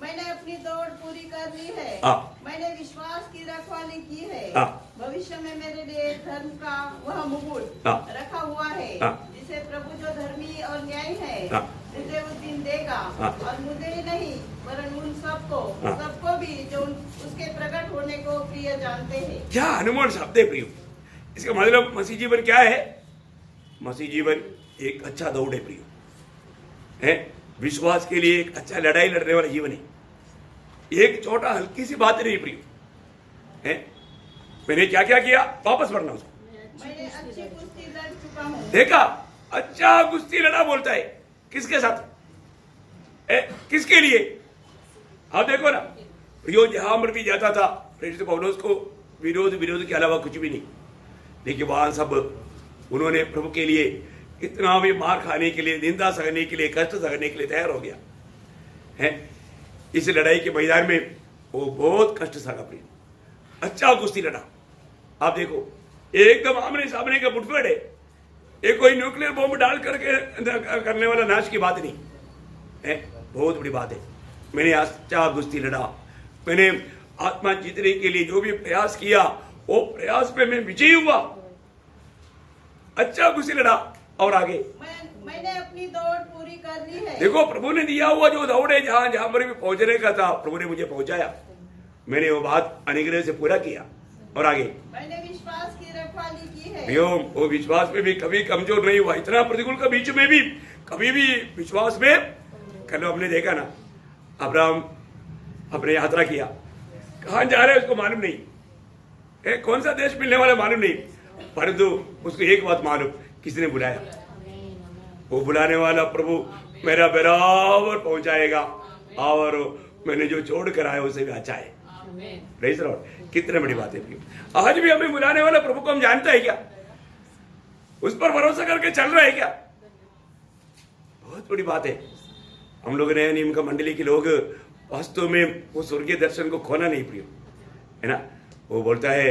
मैंने अपनी दौड़ पूरी कर ली है, मैंने विश्वास की रखवाली की है। भविष्य में मेरे लिए धर्म का वह मुकुट रखा हुआ है, जिसे प्रभु जो धर्मी और न्यायी है मुझे उस दिन देगा। और मुझे ही नहीं वरन उन सबको भी जो उसके प्रकट होने को प्रिय जानते हैं। क्या अनमोल शब्द है प्रियो। इसका मतलब मसीह जीवन क्या है? मसीह जीवन एक अच्छा दौड़ है प्रियो, है विश्वास के लिए एक अच्छा लड़ाई लड़ने वाला जीवन है। एक छोटा हल्की सी बात नहीं प्रियो, है मैंने क्या क्या किया, वापस पढ़ना उसको। मैंने अच्छी कुश्ती लड़ चुका हूँ। देखा, अच्छा कुश्ती लड़ा बोलता है, किसके साथ? किसके लिए? आप देखो ना प्रियो, जहां पर भी जाता था प्रेषित पौलुस को विरोध के अलावा कुछ भी नहीं, लेकिन वहां सब उन्होंने प्रभु के लिए इतना भी मार खाने के लिए, निंदा सहने के लिए, कष्ट सहने के लिए तैयार हो गया है। इस लड़ाई के मैदान में वो बहुत कष्ट सहा प्रिय, अच्छा कुश्ती लड़ा। आप देखो एकदम आमने सामने का मुठभेड़ है, ये कोई न्यूक्लियर बॉम्ब डाल करके करने वाला नाश की बात नहीं है, बहुत बड़ी बात है। मैंने अच्छा गुस्ती लड़ा, मैंने आत्मा जीतने के लिए जो भी प्रयास किया वो प्रयास में मैं विजयी हुआ, अच्छा गुस्ती लड़ा और आगे मैंने अपनी दौड़ पूरी कर ली है। देखो प्रभु ने दिया हुआ जो दौड़ है, जहां जहां पर भी पहुंचने का था प्रभु ने मुझे पहुंचाया, मैंने वो बात अनुग्रह से पूरा किया और आगे मैंने विश्वास की रखवाली की है। वो विश्वास में भी कभी कमजोर नहीं हुआ, इतना प्रतिकूल के बीच में भी कभी भी विश्वास में। कल हमने देखा ना, अब्राहम अपने यात्रा किया, कहां जा रहे हैं उसको मालूम नहीं, कौन सा देश मिलने वाला मालूम नहीं, परंतु उसको एक बात मालूम, किसने बुलाया, वो बुलाने वाला प्रभु मेरा बराबर पहुंचाएगा और मैंने जो छोड़ कर आया उसे भी अच्छा है। Praise the Lord. कितने बड़ी बात है। आज भी हमें बुलाने वाला प्रभु को हम जानते हैं क्या, उस पर भरोसा करके चल रहे हैं क्या, बहुत बड़ी बात है। हम लोग नए नियम का मंडली के लोग वास्तव में वो स्वर्गीय दर्शन को खोना नहीं प्रिय है ना। वो बोलता है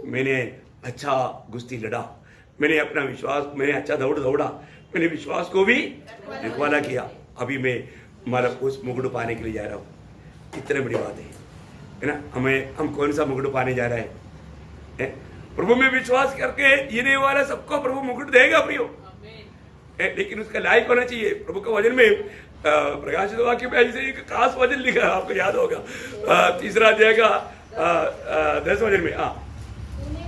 मैंने अच्छा गुस्ती लड़ा, मैंने अपना विश्वास, मैंने अच्छा दौड़ा, मैंने विश्वास को भी रखवाला किया, अभी मैं मतलब उस मुकुट पाने के लिए जा रहा हूँ। कितने बड़ी बात है ना। हम कौन सा मुकुट पाने जा रहे हैं? प्रभु में विश्वास करके जीने वाला सबको प्रभु मुकुट देगा प्रियो, लेकिन उसका लायक होना चाहिए। प्रभु का वचन में प्रकाशित वाक्य में ऐसे एक खास वचन लिखा है, आपको याद होगा, 3 अध्याय का 10 वचन में, तूने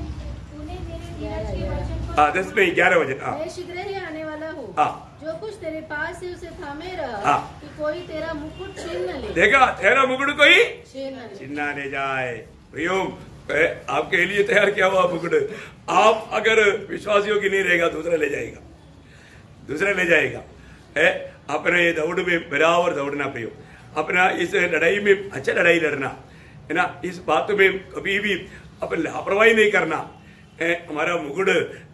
मेरे धीरज के वचन को 10 नहीं 11 वचन। मैं शीघ्र ही आने वाला हूँ, जो कुछ तेरे पास है उसे थामे रह, कि कोई तेरा मुकुट छीन न ले। देखा, तेरा मुकुट कोई छीन न ले जाए। प्रियो, आपके लिए तैयार किया हुआ मुकुट, आप अगर विश्वास योग्य नहीं रहेगा दूसरा ले जाएगा, दूसरा ले जाएगा। अपना ये दौड़ में बराबर दौड़ना प्रियो, अपना इस लड़ाई में अच्छा लड़ाई लड़ना है ना। इस बात में कभी भी अपन लापरवाही नहीं करना, हमारा मुकुट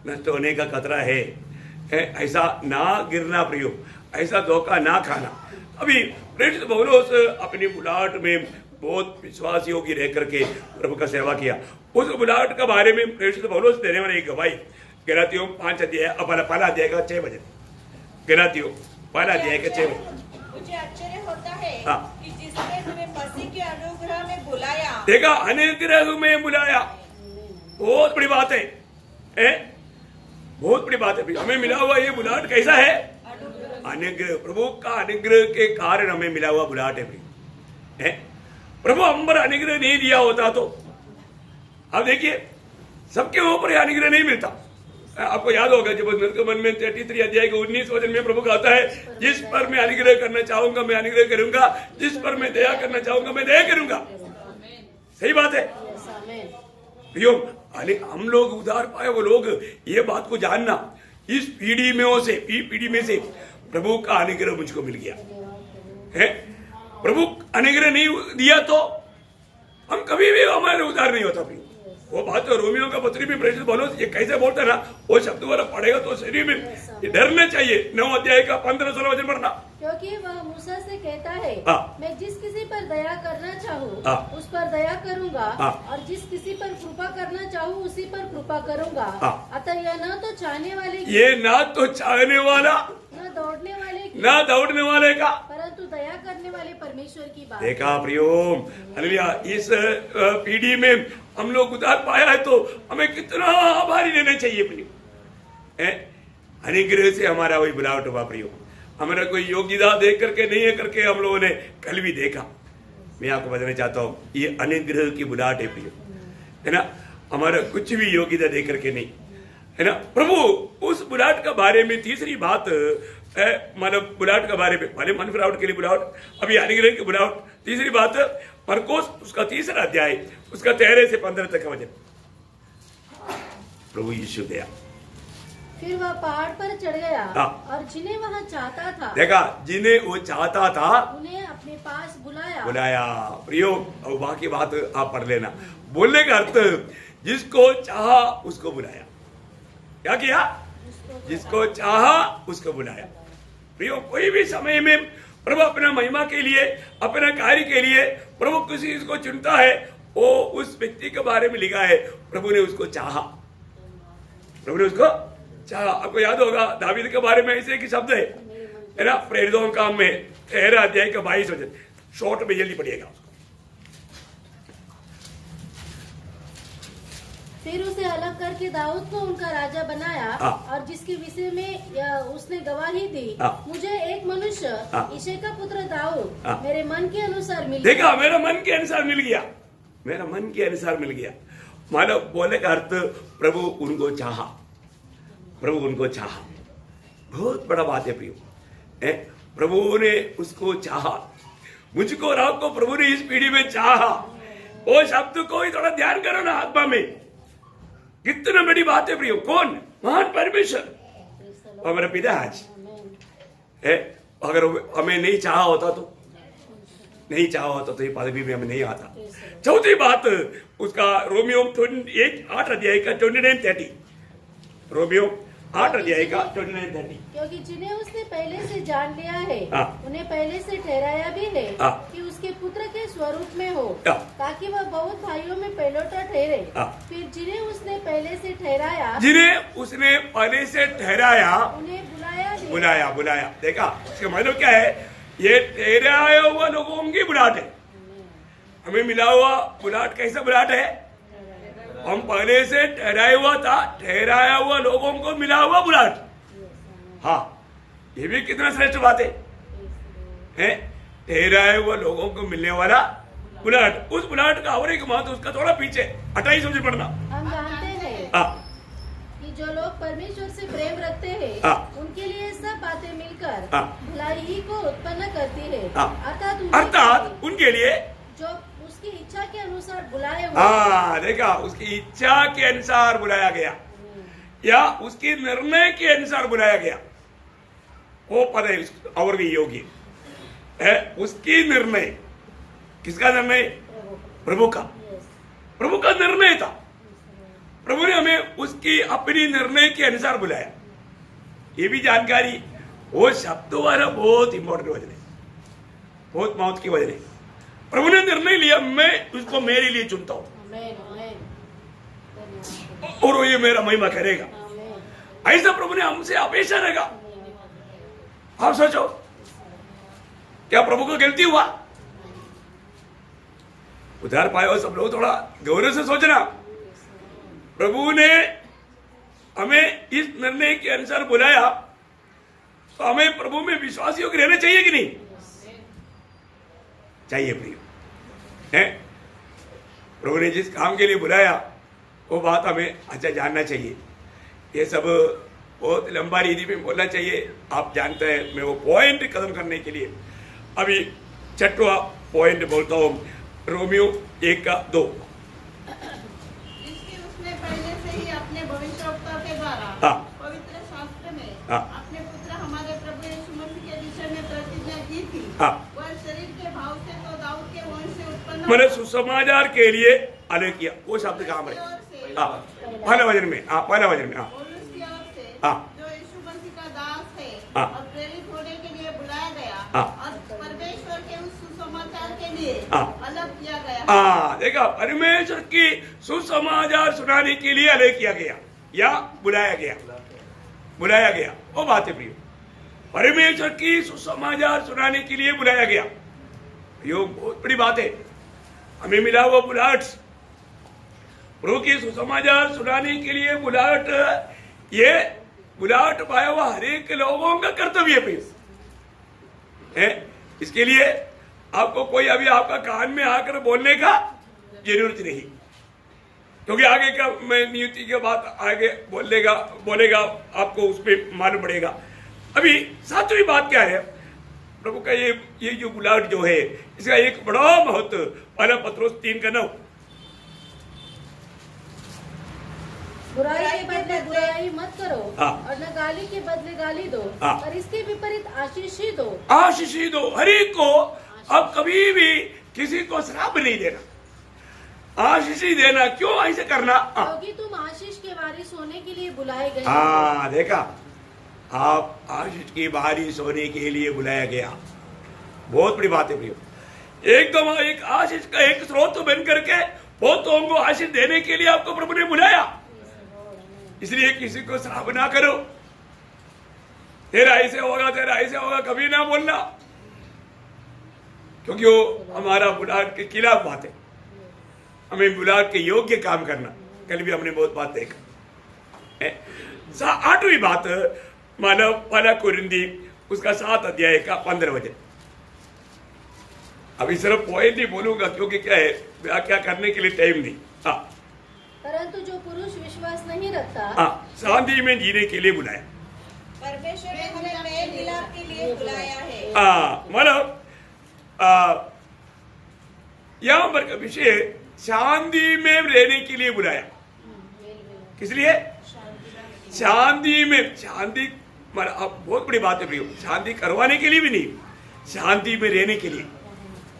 नष्ट होने का खतरा है, ऐसा ना गिरना प्रियो, ऐसा धोखा ना खाना। अभी प्रेरित पौलुस अपनी बुलाहट में बहुत विश्वास योग्य रह करके प्रभु का सेवा किया। उस बुलाहट के बारे में प्रेरित पौलुस देने वाले एक गवाही गलातियों 5 अध्याय पहला अध्याय का 6 वचन, गलातियों पहला अध्याय का 6 वचन। मुझे आश्चर्य होता है कि जिसने तुम्हें मसीह के अनुग्रह में बुलाया। देखा, अनुग्रह में बुलाया, बहुत बड़ी बात है, बहुत बड़ी बात है। हमें मिला हुआ ये बुलाहट कैसा है? अनुग्रह, प्रभु का अनुग्रह के कारण हमें मिला हुआ बुलाहट है। प्रभु हम पर अनुग्रह नहीं दिया होता तो अब देखिए सबके ऊपर अनुग्रह नहीं मिलता। आपको याद होगा जब निर्गमन में 33 अध्याय के 19 वचन में प्रभु कहता है, जिस पर मैं अनुग्रह करना चाहूंगा मैं अनुग्रह करूंगा, जिस पर मैं दया करना चाहूंगा मैं दया करूंगा। सही बात है प्रियो, हम लोग उधार पाए वो लोग ये बात को जानना, इस पीढ़ी में से प्रभु का अनुग्रह मुझको मिल गया है। प्रभु अनुग्रह नहीं दिया तो हम कभी भी हमारे उधार नहीं होता प्रियो। वो बात तो रोमियो का पत्री में प्रेरित पौलुस ये कैसे बोलता ना, वो शब्द वाला पढ़ेगा तो शरीर में डरना चाहिए। 9 अध्याय का 15-16 वचन पढ़ना, क्योंकि वह मूसा से कहता है मैं जिस किसी पर दया करना चाहूँ उस पर दया करूँगा, और जिस किसी पर कृपा करना चाहूँ उसी पर कृपा करूँगा। अतः यह न तो चाहने वाले, ये ना तो चाहने वाला, न दौड़ने वाले का, परंतु दया करने वाले परमेश्वर की बात। देखा प्रियो, हालेलुया। इस पीढ़ी में हम लोग उधार पाया है तो हमें कितना आभारी रहना चाहिए प्रियो। अनुग्रह से हमारा वही बुलावट हुआ प्रियो, हमारा कोई योग्यता देख करके नहीं है करके हम लोगों ने कल भी देखा। मैं आपको बताना चाहता हूँ ये अनुग्रह की बुलाहट है प्रियो, है ना। हमारा कुछ भी योग्यता देख करके नहीं, है ना। प्रभु उस बुलाहट के बारे में तीसरी बात, मतलब बुलाहट के बारे में, भले मन फिरावट के लिए बुलाहट, अभी अनुग्रह की बुलाहट। तीसरी बात मरकोस उसका 3 अध्याय उसका 13 से 15 तक का वचन। प्रभु यीशु गया, फिर वह पहाड़ पर चढ़ गया और जिन्हें वहाँ चाहता था, देखा, जिन्हें वो चाहता था उन्हें अपने पास बुलाया। प्रियो, और बाकी बात आप पढ़ लेना। बोलने का अर्थ जिसको चाहा उसको बुलाया। क्या किया? जिसको चाहा उसको बुलाया। प्रियो, कोई भी समय में प्रभु अपना महिमा के लिए, अपना कार्य के लिए प्रभु किसी को चुनता है, वो उस व्यक्ति के बारे में लिखा है प्रभु ने उसको चाहा, प्रभु ने उसको चाहा। आपको याद होगा दावीद के बारे में ऐसे एक शब्द है ना, प्रेरितों का काम में 13 अध्याय का 22 वचन, शॉर्ट में जल्दी पढ़िएगा। फिर उसे अलग करके दाऊद को उनका राजा बनाया और जिसके विषय में उसने गवाही दी, मुझे एक मनुष्य इशै का पुत्र दाऊद मेरे मन के अनुसार मिल गया। देखा, मेरा मन के अनुसार मिल गया, मेरा मन के अनुसार मिल गया। मानो बोले का अर्थ प्रभु उनको चाहा, प्रभु उनको चाहा। बहुत बड़ा बात है प्रियो, प्रभु ने उसको चाहा। मुझको और आपको प्रभु ने इस पीढ़ी में चाहा। वो शब्द को ही थोड़ा ध्यान करो ना आत्मा में, कितना बड़ी बात है प्रियो। कौन? महान परमेश्वर, हमारा पिता आज है। अगर हमें नहीं चाहा होता तो नहीं चाहा होता तो ये पदवी में हमें नहीं आता। चौथी बात उसका रोमियो 8 अध्याय का 29-30, रोमियो 8 अध्याय का 29-30। क्योंकि जिन्हें उसने पहले से जान लिया है उन्हें पहले से ठहराया भी है कि उसके पुत्र के स्वरूप में हो, ताकि वह बहुत भाइयों में पहलौठा ठहरे। फिर जिन्हें उसने पहले से ठहराया, जिन्हें उसने पहले से ठहराया उन्हें बुलाया भी। बुलाया। देखा, इसका मतलब क्या है? ये ठहराया हुआ लोगों की बुलाहट है। हमें मिला हुआ बुलाहट कैसा बुलाहट है? हम पहले से ठहराया हुआ था, ठहराया हुआ लोगों को मिला हुआ बुलाहट। हाँ, ये भी कितना श्रेष्ठ बात है? ठहराए हुए लोगों को मिलने वाला बुलाहट। उस बुलाहट का और एक महत्व उसका थोड़ा पीछे 28 मुझे पढ़ना। हम जानते हैं कि जो लोग परमेश्वर से प्रेम रखते हैं उनके लिए सब बातें मिलकर भलाई ही को उत्पन्न करती है, अर्थात उनके लिए जो उसकी इच्छा के अनुसार बुलाए हुए। देखा, उसकी इच्छा के अनुसार बुलाया गया या उसके निर्णय के अनुसार बुलाया गया, वो पद है और भी योग्य है। उसकी निर्णय, किसका निर्णय? प्रभु का। प्रभु का निर्णय था। प्रभु ने हमें उसकी अपनी निर्णय के अनुसार बुलाया। ये भी जानकारी वो शब्द वाला बहुत इंपॉर्टेंट वजन है, बहुत मौत की वजह है। प्रभु ने निर्णय लिया, मैं उसको मेरे लिए चुनता हूं और वो ये मेरा महिमा करेगा। ऐसा प्रभु ने हमसे हमेशा रहेगा। आप सोचो, क्या प्रभु को गलती हुआ? उधार पाए हो सब लोग, थोड़ा गौरव से सोचना। प्रभु ने हमें इस निर्णय के अनुसार बुलाया, तो हमें प्रभु में विश्वास योग्य रहना चाहिए कि नहीं चाहिए? प्रिय है, प्रभु ने जिस काम के लिए बुलाया वो बात हमें अच्छा जानना चाहिए। ये सब बहुत लंबा रीति में बोलना चाहिए। आप जानते हैं, मैं वो पॉइंट खत्म करने के लिए अभी 6वां पॉइंट बोलता हूँ, रोमियो 1:2। जिसकी उसने पहले से ही अपने भविष्यवक्ता के द्वारा पवित्र शास्त्र में अपने पुत्र हमारे प्रभु यीशु मसीह के विषय में प्रतिज्ञा की थी। वह शरीर के भाव से तो दाऊद के वंश से उत्पन्न, मैंने सुसमाचार के लिए अलग किया। वो शब्द काम है पहला वचन में, पहला वचन में जो यीशु मसीह का दास है और प्रेरित होने के लिए बुलाया गया और परमेश्वर के उस सुसमाचार के लिए अलग किया गया। देखा, परमेश्वर की सुसमाचार सुनाने के लिए अलग किया गया या बुलाया गया। वो बात है प्रियो, परमेश्वर की सुसमाचार सुनाने के लिए बुलाया गया। यो बहुत बड़ी बात है। हमें मिला हुआ बुलाहट, प्रभु की सुसमाचार सुनाने के लिए बुलाहट, ये बुलाहट पाया हुआ हर एक लोगों का कर्तव्य है। इसके लिए आपको कोई अभी आपका कान में आकर बोलने का जरूरत नहीं, क्योंकि आगे का मैं नियुक्ति के बाद आगे बोलेगा आपको उस पर मालूम पड़ेगा। अभी 7वीं बात क्या है? प्रभु का ये जो बुलाहट जो है, इसका एक बड़ा महत्व, पहला पत्रोस 3:9। बुराई के बदले बुराई मत करो और न गाली के बदले गाली दो, पर इसके विपरीत आशीष ही दो। हर एक को अब कभी भी किसी को श्राप नहीं देना, आशीष ही देना। क्यों ऐसे करना? क्योंकि तुम आशीष के वारिस होने के लिए बुलाए गए। देखा, आप आशीष की वारिस होने के लिए बुलाया गया। बहुत बड़ी बात है प्रियो। एकदम एक आशीष का एक स्रोत बन करके बहुतों को आशीष देने के लिए आपको प्रभु ने बुलाया। इसलिए किसी को श्राप ना करो, तेरा ऐसे होगा, तेरा ऐसे होगा, कभी ना बोलना, क्योंकि वो हमारा बुलाहट के खिलाफ बात है। हमें बुलाहट के योग्य काम करना, कल भी हमने बहुत बात देखा। 8वीं बात मानव पहला कुरिन्दी उसका 7 अध्याय का 15 वचन। अभी सिर्फ पॉइंट ही बोलूंगा क्योंकि क्या है, व्याख्या करने के लिए टाइम नहीं। हाँ, परंतु जो पुरुष विश्वास नहीं रखता, हाँ, शांति में जीने के लिए बुलाया। परमेश्वर ने हमें नए मिलाप के लिए बुलाया है। मतलब यहाँ पर का विषय शांति में रहने के लिए बुलाया। किस लिए? शांति में। शांति अब बहुत बड़ी बात है प्रियो, शांति करवाने के लिए भी नहीं, शांति में रहने के लिए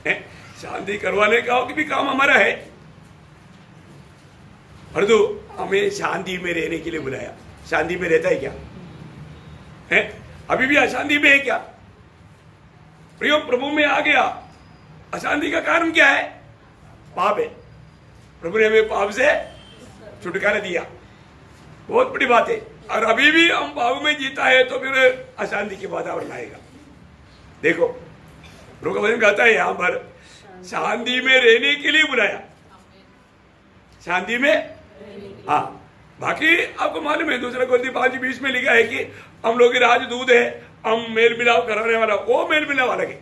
है। शांति करवाने का भी काम हमारा है, परंतु हमें शांति में रहने के लिए बुलाया। शांति में रहता है क्या है? अभी भी अशांति में है क्या प्रियो? प्रभु में आ गया, अशांति का कारण क्या है? पाप है। प्रभु ने हमें पाप से छुटकारा दिया, बहुत बड़ी बात है। और अभी भी हम पाप में जीता है तो फिर अशांति के वातावरण आएगा। देखो प्रभु का वचन कहता है यहां पर शांति में रहने के लिए बुलाया, शांति में। हाँ, बाकी आपको मालूम है 2 कोरिन्थी 5:20 में लिखा है कि हम लोग राजदूत है, हम मेल मिलाप कराने वाला, वो मेल मिलाप अलग है।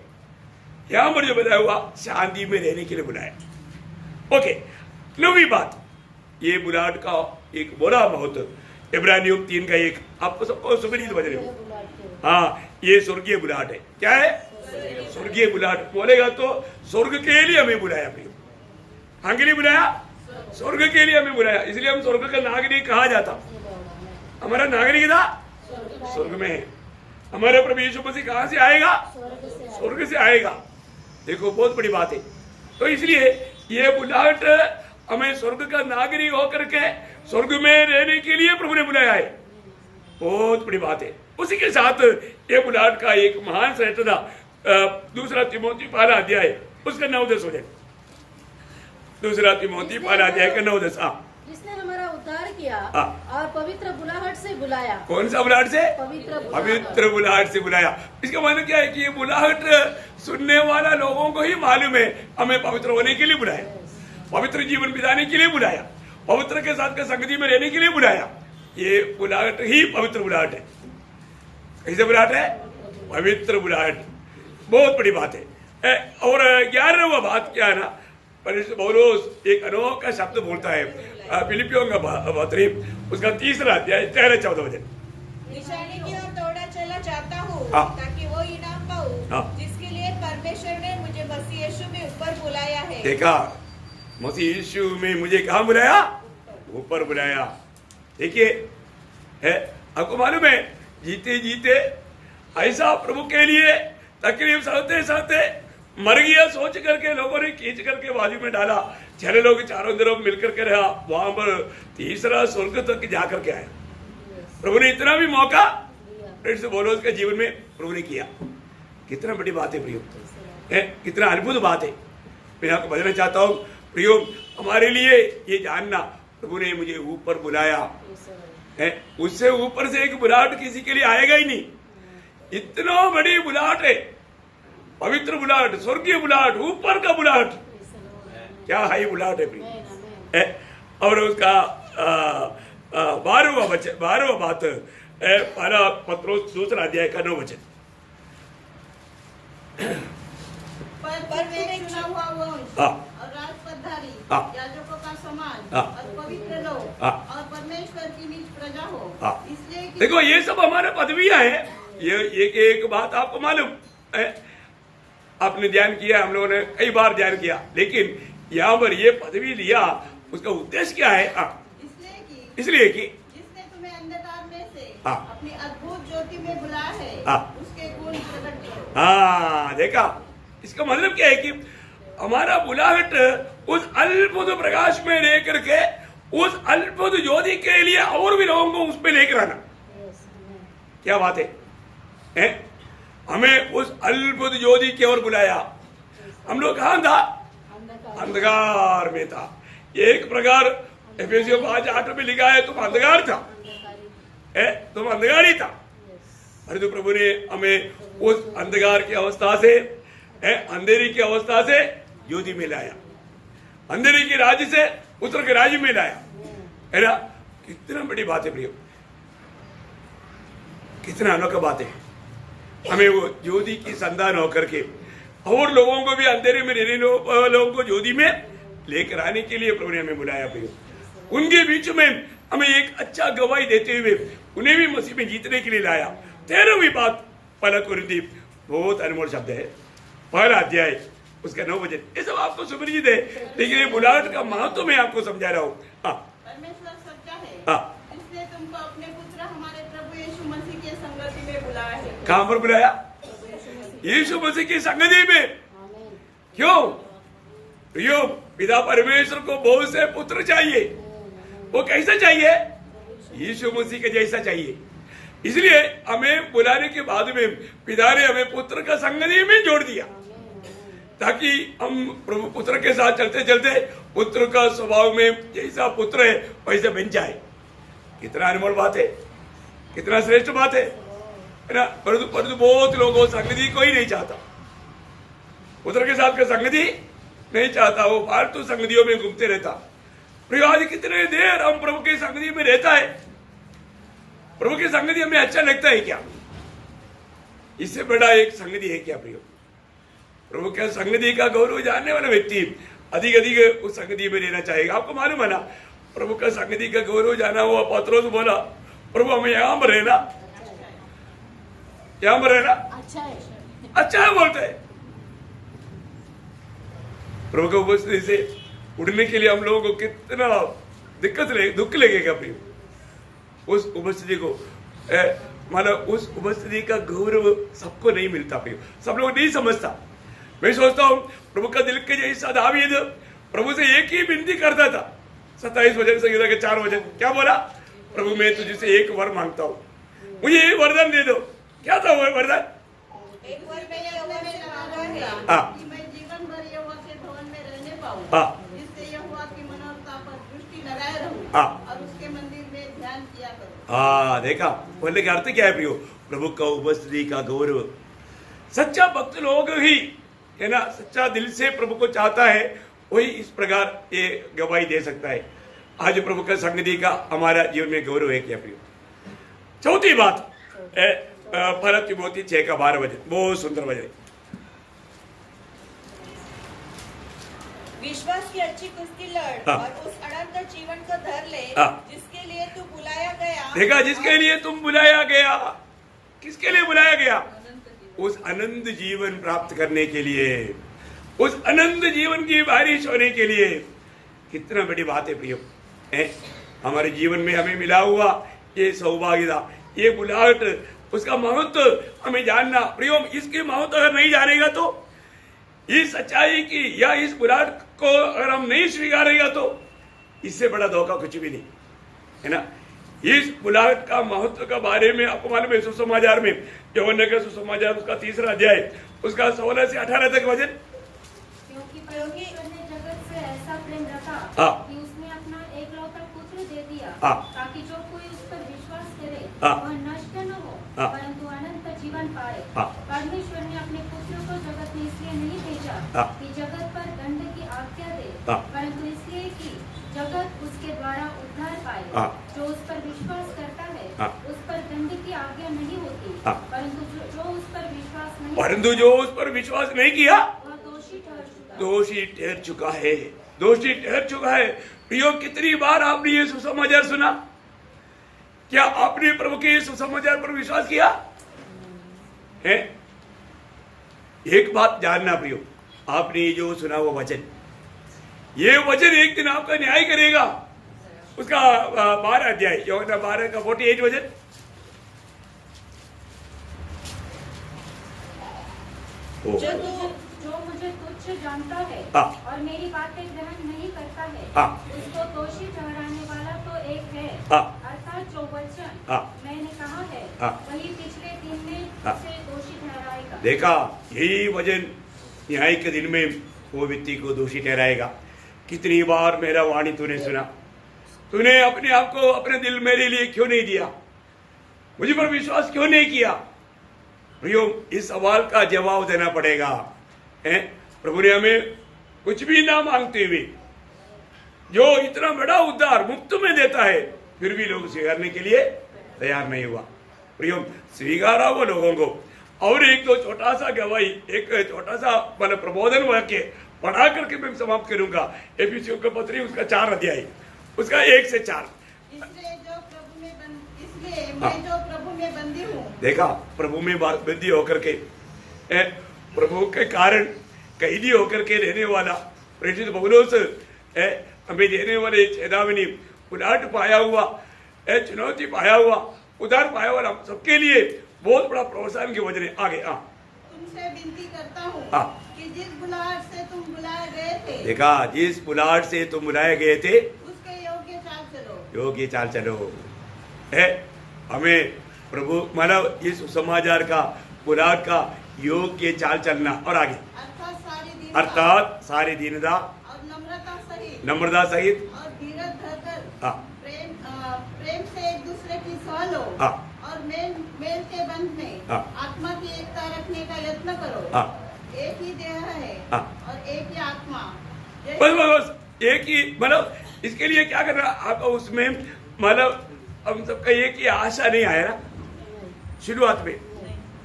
यहां पर जो बताया हुआ शांति में रहने के लिए बुलाया। ओके, 9वीं बात, ये बुलाहट का एक बड़ा महत्व। इब्रानियों 3 का 1 आपको सबको सुपरिचित बज रहे हो। हाँ, ये स्वर्गीय बुलाहट है। क्या है? स्वर्गीय बुलाहट। बोलेगा तो स्वर्ग के लिए हमें बुलाया। हाँ, के लिए बुलाया, स्वर्ग के लिए हमें बुलाया। इसलिए हम स्वर्ग का नागरिक कहा जाता। हमारा नागरिकता स्वर्ग में है। हमारा प्रभु यीशु मसीह कहां से आएगा? स्वर्ग से आएगा। देखो बहुत बड़ी बात है। तो इसलिए ये बुलाहट हमें स्वर्ग का नागरिक होकर के स्वर्ग में रहने के लिए प्रभु ने बुलाया है। बहुत बड़ी बात है। उसी के साथ ये बुलाहट का एक महान श्रेष्ठ था। 2 तिमोथी 1 अध्याय उसका 9-10 वचन। 2 तिमोथी 1 अध्याय का 9-10। जिसने हमारा उद्धार किया हाँ। और पवित्र बुलाहट से बुलाया। कौन सा बुलाहट से? पवित्र बुलाहट से बुलाया। इसका मतलब क्या है कि ये बुलाहट सुनने वाला लोगों को ही मालूम है। हमें पवित्र होने के लिए बुलाया, पवित्र जीवन बिताने के लिए बुलाया, पवित्र के साथ संगति में रहने के लिए बुलाया। ये बुलाहट ही पवित्र बुलाहट है। कैसे बुलाहट है? पवित्र बुलाहट। बहुत बड़ी बात है। और 11वां बात क्या है ना, परिशुद्ध पौलुस एक अनोखा शब्द बोलता है फिलिपियों का पत्री उसका 3 अध्याय 13-14 वचन। निशानी की ओर दौड़ा चला चाहता हूँ ताकि वो इनाम पाऊँ जिसके लिए परमेश्वर ने मुझे मसीह यीशु में ऊपर बुलाया है। देखा, मसीह यीशु में मुझे कहाँ बुलाया? ऊपर बुलाया। देखिए है, आपको मालूम है जीते जीते ऐसा प्रभु के लिए तकलीफ सहते सहते मर गया सोच करके लोगों ने खींच करके बाजू में डाला। 6 लोग चारों तरफ मिलकर के रहा, वहां पर तीसरा स्वर्ग तक जाकर के आया। प्रभु ने इतना भी मौका बोलो उसके जीवन में प्रभु ने किया। कितना बड़ी बात है प्रियो, है कितना अद्भुत बात है। मैं आपको बताना चाहता हूँ प्रियो, हमारे लिए ये जानना प्रभु ने मुझे ऊपर बुलाया है। उससे ऊपर से एक बुलाहट किसी के लिए आएगा ही नहीं। इतना बड़ी बुलाहट है, पवित्र बुलाहट, स्वर्गीय बुलाहट, ऊपर का बुलाहट। क्या हाई बुलाहट है प्रिय। और उसका 12वां बात पहला पत्रोस 2 अध्याय का 9 वचन। पर वे चुना हुआ वंश और राजपदधारी, याजकों का समाज और पवित्र लोग और परमेश्वर की निज प्रजा हो। इसलिए देखो ये सब हमारे पदवियां हैं। ये एक बात आपको मालूम है, आपने ध्यान किया, हम लोगों ने कई बार ध्यान किया, लेकिन यहाँ पर ये पदवी लिया उसका उद्देश्य क्या है? इसलिए कि जिसने तुम्हें अंधकार में से अपनी अद्भुत ज्योति में बुलाया है उसके गुण प्रकट करो। हाँ, देखा, इसका मतलब क्या है कि हमारा बुलाहट उस अद्भुत प्रकाश में रह करके उस अद्भुत ज्योति के लिए और भी लोगों को उस पे लेकर आना। क्या बात है? हमें उस अद्भुत ज्योति की ओर बुलाया। हम लोग कहां था? अंधकार में था। एक प्रकार एफेसियों 5:8 में लिखा है तुम अंधकार था, तुम अंधकार ही था, परंतु प्रभु ने हमें उस अंधकार की अवस्था से, अंधेरी की अवस्था से ज्योति में लाया, अंधेरी के राज्य से पुत्र के राज्य में लाया, है ना। कितना बड़ी बात है प्रियो, कितना अनोखा बात है। हमें वो ज्योति की संतान होकर के और लोगों को भी अंधेरे में रहने लोगों को ज्योति में लेकर आने के लिए प्रभु ने हमें बुलाया प्रियो। उनके बीच में हमें एक अच्छा गवाही देते हुए उन्हें भी मसीह में जीतने के लिए लाया। 13वीं बात पहला कुरिन्थी, बहुत अनमोल शब्द है, पहला अध्याय उसका 9 वचन, ये सब आपको सुपरिचित है, लेकिन ये बुलाहट का महत्व मैं आपको समझा रहा हूँ। परमेश्वर सच्चा है, इसने तुमको अपने पुत्र हमारे प्रभु यीशु मसीह के संगति में बुलाया है। कहां पर बुलाया? यीशु मसीह की संगति में। क्यों? प्रियो, पिता परमेश्वर को बहुत से पुत्र चाहिए। वो कैसा चाहिए? यीशु मसीह के जैसा चाहिए। इसलिए हमें बुलाने के बाद में पिता ने हमें पुत्र का संगति में जोड़ दिया, ताकि हम प्रभु पुत्र के साथ चलते चलते पुत्र का स्वभाव में जैसा पुत्र है वैसे बन जाए। कितना अनमोल बात है, कितना श्रेष्ठ बात है ना। परंतु बहुत लोगों संगति को ही नहीं चाहता, पुत्र के साथ का संगति नहीं चाहता, वो फालतू संगतियों में घूमते रहता। प्रिय, आज कितने देर हम प्रभु की संगति में रहता है? प्रभु की संगति हमें अच्छा लगता है क्या? इससे बड़ा एक संगति है क्या प्रियो? प्रभु के संगति का गौरव जानने वाला व्यक्ति अधिक अधिक उस संगति में रहना चाहेगा। आपको मालूम है ना, प्रभु का संगति का गौरव जाना हुआ पत्रोस बोला, प्रभु हमें यहाँ पर रहना, यहाँ पर रहना अच्छा है बोलते हैं। प्रभु की उपस्थिति से उड़ने के लिए हम लोगों को कितना दुख लगेगा प्रियो। उस उपस्थिति को मतलब उस उपस्थिति का गौरव सबको नहीं मिलता प्रियो, सब लोग नहीं समझता। मैं सोचता हूँ प्रभु का दिल के जैसा दावीद प्रभु से एक ही विनती करता था। 27 वचन संगीता के 4 वचन क्या बोला? प्रभु मैं तुझसे एक वर मांगता हूँ, मुझे एक वरदान दे दो। क्या था वो वरदान? एक वर मैं यहोवा से मांगा है कि मैं जीवन भर यहोवा के भवन में रहने पाऊँ, जिससे यहोवा की मनोरथा पर दृष्टि लगाए रहूं और उसके मंदिर में ध्यान किया करूं। देखा बोलने का अर्थ क्या है प्रियो? प्रभु का उपस्थिति का गौरव। सच्चा भक्त लोग ही है ना, सच्चा दिल से प्रभु को चाहता है, वही इस प्रकार ये गवाही दे सकता है। आज प्रभु का संगति का हमारा जीवन में गौरव है क्या प्रियो? चौथी बात पहला तिमोथी 6 का 12 वचन, बहुत सुंदर वचन। विश्वास की अच्छी कुश्ती लड़ और उस अनंत जीवन को धर ले जिसके लिए तू बुलाया गया। देखा, जिसके लिए तुम बुलाया गया। किसके लिए बुलाया गया? उस अनंत जीवन प्राप्त करने के लिए, उस अनंत जीवन की बारिश होने के लिए। कितना बड़ी बात है प्रियो, हमारे जीवन में हमें मिला हुआ ये सौभाग्यता, ये बुलाहट, उसका महत्व हमें जानना प्रियो। इसके महत्व अगर नहीं जानेगा तो, इस सच्चाई की या इस बुलाहट को अगर हम नहीं स्वीकारेगा तो इससे बड़ा धोखा कुछ भी नहीं है ना। इस बुलाहट का महत्व का बारे में आपको मालूम है, सुसमाचार में, यूहन्ना का सुसमाचार उसका 3रा अध्याय उसका 16 से 18 तक वचन। क्योंकि परमेश्वर ने जगत से ऐसा प्रेम रखा कि उसने अपना एकलौता पुत्र दे दिया, ताकि जो कोई उस पर विश्वास करे वह नष्ट न हो परंतु अनंत जीवन पाए। परमेश्वर ने अपने पुत्र को जगत में इसलिए नहीं भेजा कि जगत पर दंड की आज्ञा दे, परंतु इसलिए कि जगत उसके द्वारा उद्धार पाए। जो उस पर विश्वास करता है उस पर दंड की आज्ञा नहीं होती, परंतु जो उस पर विश्वास नहीं किया वह दोषी ठहर चुका है। दोषी ठहर चुका है। प्रियो, कितनी बार आपने ये सुसमाचार सुना? क्या आपने प्रभु के सुसमाचार पर विश्वास किया है? एक बात जानना प्रियो, आपने ये जो सुना वो वचन, ये वचन एक दिन आपका न्याय करेगा। उसका 12 अध्याय यूहन्ना 12 का 48 वचन। जो मुझे तुच्छ जानता है और मेरी बातें ग्रहण नहीं करता है उसको दोषी ठहराने वाला तो एक है, अर्थात जो वचन मैंने कहा है वही पिछले दिन में उसे दोषी ठहराएगा। देखा, यही वचन न्याय के दिन में वो व्यक्ति को दोषी ठहराएगा। कितनी बार मेरा वाणी तूने सुना, तूने अपने आप को अपने दिल मेरे लिए क्यों नहीं दिया? मुझ पर विश्वास क्यों नहीं किया? प्रियो, इस सवाल का जवाब देना पड़ेगा। प्रभु ने हमें कुछ भी ना मांगते हुए जो इतना बड़ा उद्धार मुफ्त में देता है, फिर भी लोग स्वीकारने के लिए तैयार नहीं हुआ। प्रियो, स्वीकारा वो लोगों को। और एक तो छोटा सा गवाही, एक छोटा सा मतलब प्रबोधन वाक्य पढ़ा करके मैं समाप्त करूंगा। एफिसियों का पत्री उसका 4 अध्याय, उसका 1 से 4। इसलिए मैं जो प्रभु में बंदी हूँ। देखा, प्रभु में बंदी होकर के, प्रभु के कारण कैदी होकर के रहने वाला प्रेषित पौलुस हमें देने वाले चेतावनी, उलाट पाया हुआ, चुनौती पाया हुआ, उधार पाया हुआ, हम सबके लिए बहुत बड़ा प्रोत्साहन की वजह है। आगे तुमसे विनती करता हूँ कि जिस बुलाहट से तुम बुलाए गए थे, देखा, जिस बुलाहट से तुम बुलाए गए थे उसके योग्य चाल चलो। योग्य चाल चलो। हमें प्रभु मतलब इस समाचार का, बुलाहट का योग्य चाल चलना। और आगे अर्थात सारी दीनता और नम्रता सहित और धीरज धरकर प्रेम से एक दूसरे की सह लो और मेल के बंध में आत्मा की एकता रखने का यत्न करो। एक ही देह है और एक ही आत्मा। बस एक ही, मतलब इसके लिए क्या करना आपका उसमें, मतलब हम सबका एक ही आशा नहीं आया ना शुरुआत में,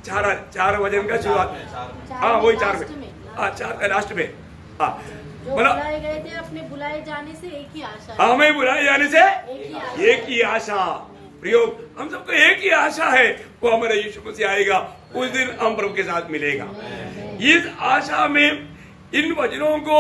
चार वजन का शुरुआत, हाँ वही 4 में, हाँ 4 का लास्ट में, हाँ मतलब बुलाए गए थे, अपने बुलाए जाने से एक ही आशा, हमें बुलाए जाने से एक ही आशा। प्रियो, हम सबको एक ही आशा है, वो हमारा यीशु मसीह आएगा, उस दिन हम प्रभु के साथ मिलेगा। इस आशा में इन वचनों को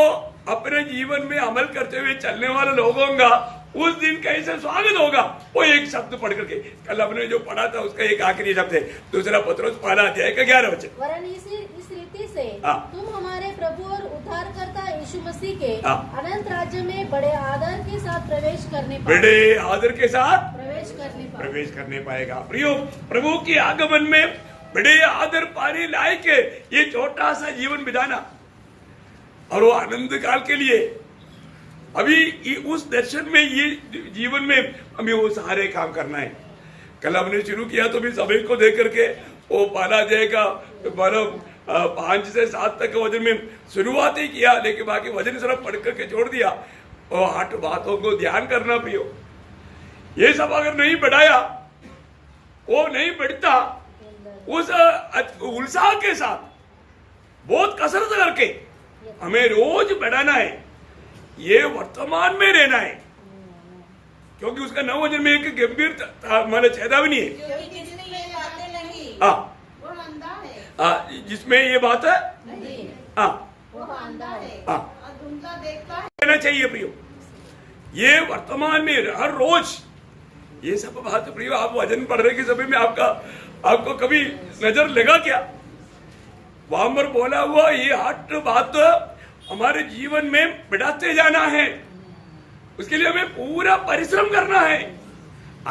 अपने जीवन में अमल करते हुए चलने वाले लोगों का उस दिन कैसे स्वागत होगा, वो एक शब्द पढ़ करके, कल हमने जो पढ़ा था उसका एक आखिरी शब्द है, 2 पत्रोस 1 अध्याय का 11 वचन। वरन इस रीति से तुम हमारे प्रभु और उद्धारकर्ता यीशु मसीह के अनंत राज्य में बड़े आदर के साथ प्रवेश करने पाएगा। प्रियो, प्रभु के आगमन में बड़े आदर पाने लायक है ये छोटा सा जीवन बिताना, और वो आनंद काल के लिए। अभी उस दर्शन में, ये जीवन में हमें वो सारे काम करना है। कल हमने शुरू किया तो भी सभी को देख करके वो पाला जाएगा, मतलब 5 से 7 तक वजन में शुरुआत ही किया, लेकिन बाकी वजन सिर्फ पढ़ करके छोड़ दिया। और 8 बातों को ध्यान करना प्रियो, ये सब अगर नहीं बढ़ाया, वो नहीं बढ़ता उस उत्साह के साथ, बहुत कसरत करके हमें रोज बढ़ाना है, ये वर्तमान में रहना है, क्योंकि उसका 9 वचन में एक गंभीर मतलब चेतावनी है। जिसमें ये बातें नहीं, वो अंधा है, जिसमें ये बात है, वो अंधा है और धुंधला देखता है। रहना चाहिए प्रियो, ये वर्तमान में हर रोज ये सब बात। प्रियो, आप वचन पढ़ रहे के समय में आपको कभी नजर लगा क्या? वहां पर बोला हुआ ये 8 बात हमारे जीवन में बढ़ाते जाना है, उसके लिए हमें पूरा परिश्रम करना है।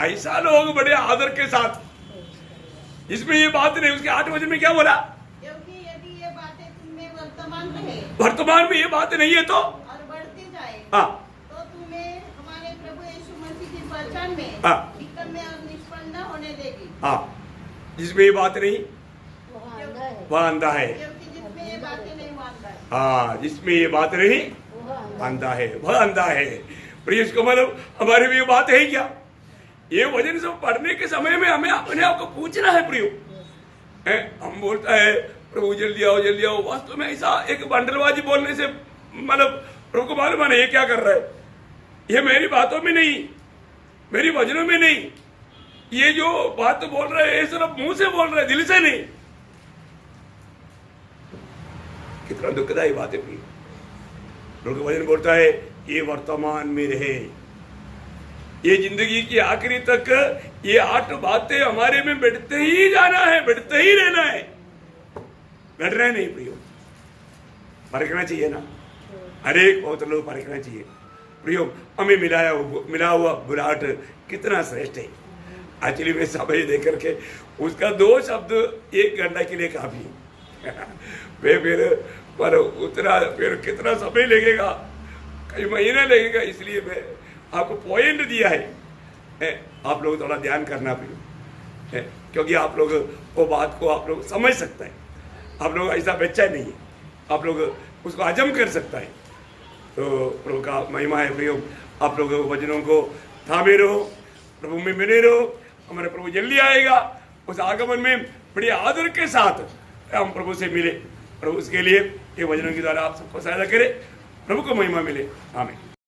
ऐसा लोग बड़े आदर के साथ, इसमें ये बात नहीं, उसके 8 वचन में क्या बोला? क्योंकि यदि ये बातें तुममें वर्तमान में ये बात नहीं है तो और बढ़ती जाए, तो तुम्हें हमारे प्रभु यीशु मसीह की पहचान में निकम्मे और निष्फल न होने देगी। जिसमें ये बात नहीं वह अंधा है, क्योंकि जिसमें ये बातें नहीं, वो अंधा है। जिसमें ये बात नहीं अंधा है, वह अंधा है। प्रिय, इसको मतलब हमारे भी ये बात है क्या? ये वचन सब पढ़ने के समय में हमें अपने आप को पूछना है प्रियो। हम बोलता है प्रभु जल्दी आओ, वास्तव में ऐसा एक बंडलबाजी बोलने से मतलब प्रभु को मालूम है ये क्या कर रहा है। ये मेरी बातों में नहीं, मेरी वचनों में नहीं, ये जो बात बोल रहा है ये सिर्फ मुंह से बोल रहा है, दिल से नहीं। कितना दुखदायी बात है प्रिय। प्रभु का वचन बोलता है ये वर्तमान में रहे, ये जिंदगी की आखिरी तक ये 8 बातें हमारे में बढ़ते ही जाना है, बढ़ते ही रहना है, घटना नहीं प्रियो। परखना चाहिए ना, हर एक बहुत लोग परखना चाहिए प्रियो। हमें मिला हुआ बुलाहट कितना श्रेष्ठ है। एक्चुअली में समय देख करके उसका 2 शब्द 1 घंटा के लिए काफी वे फिर पर उतना फिर कितना समय लगेगा, कई महीने लगेगा, इसलिए मैं आपको पॉइंट दिया है। आप लोग थोड़ा ध्यान करना प्रियो। है, क्योंकि आप लोग वो बात को आप लोग समझ सकता है, आप लोग ऐसा बच्चा नहीं है, आप लोग उसको हजम कर सकता है। तो प्रभु का महिमा है प्रियो, आप लोग वचनों को थामे रहो, प्रभु में बने रहो, हमारे प्रभु जल्दी आएगा। उस आगमन में बड़े आदर के साथ हम प्रभु से मिले। प्रभु उसके लिए ये वचनों के द्वारा आप सबको सहायता करे, प्रभु को महिमा मिले। आमीन।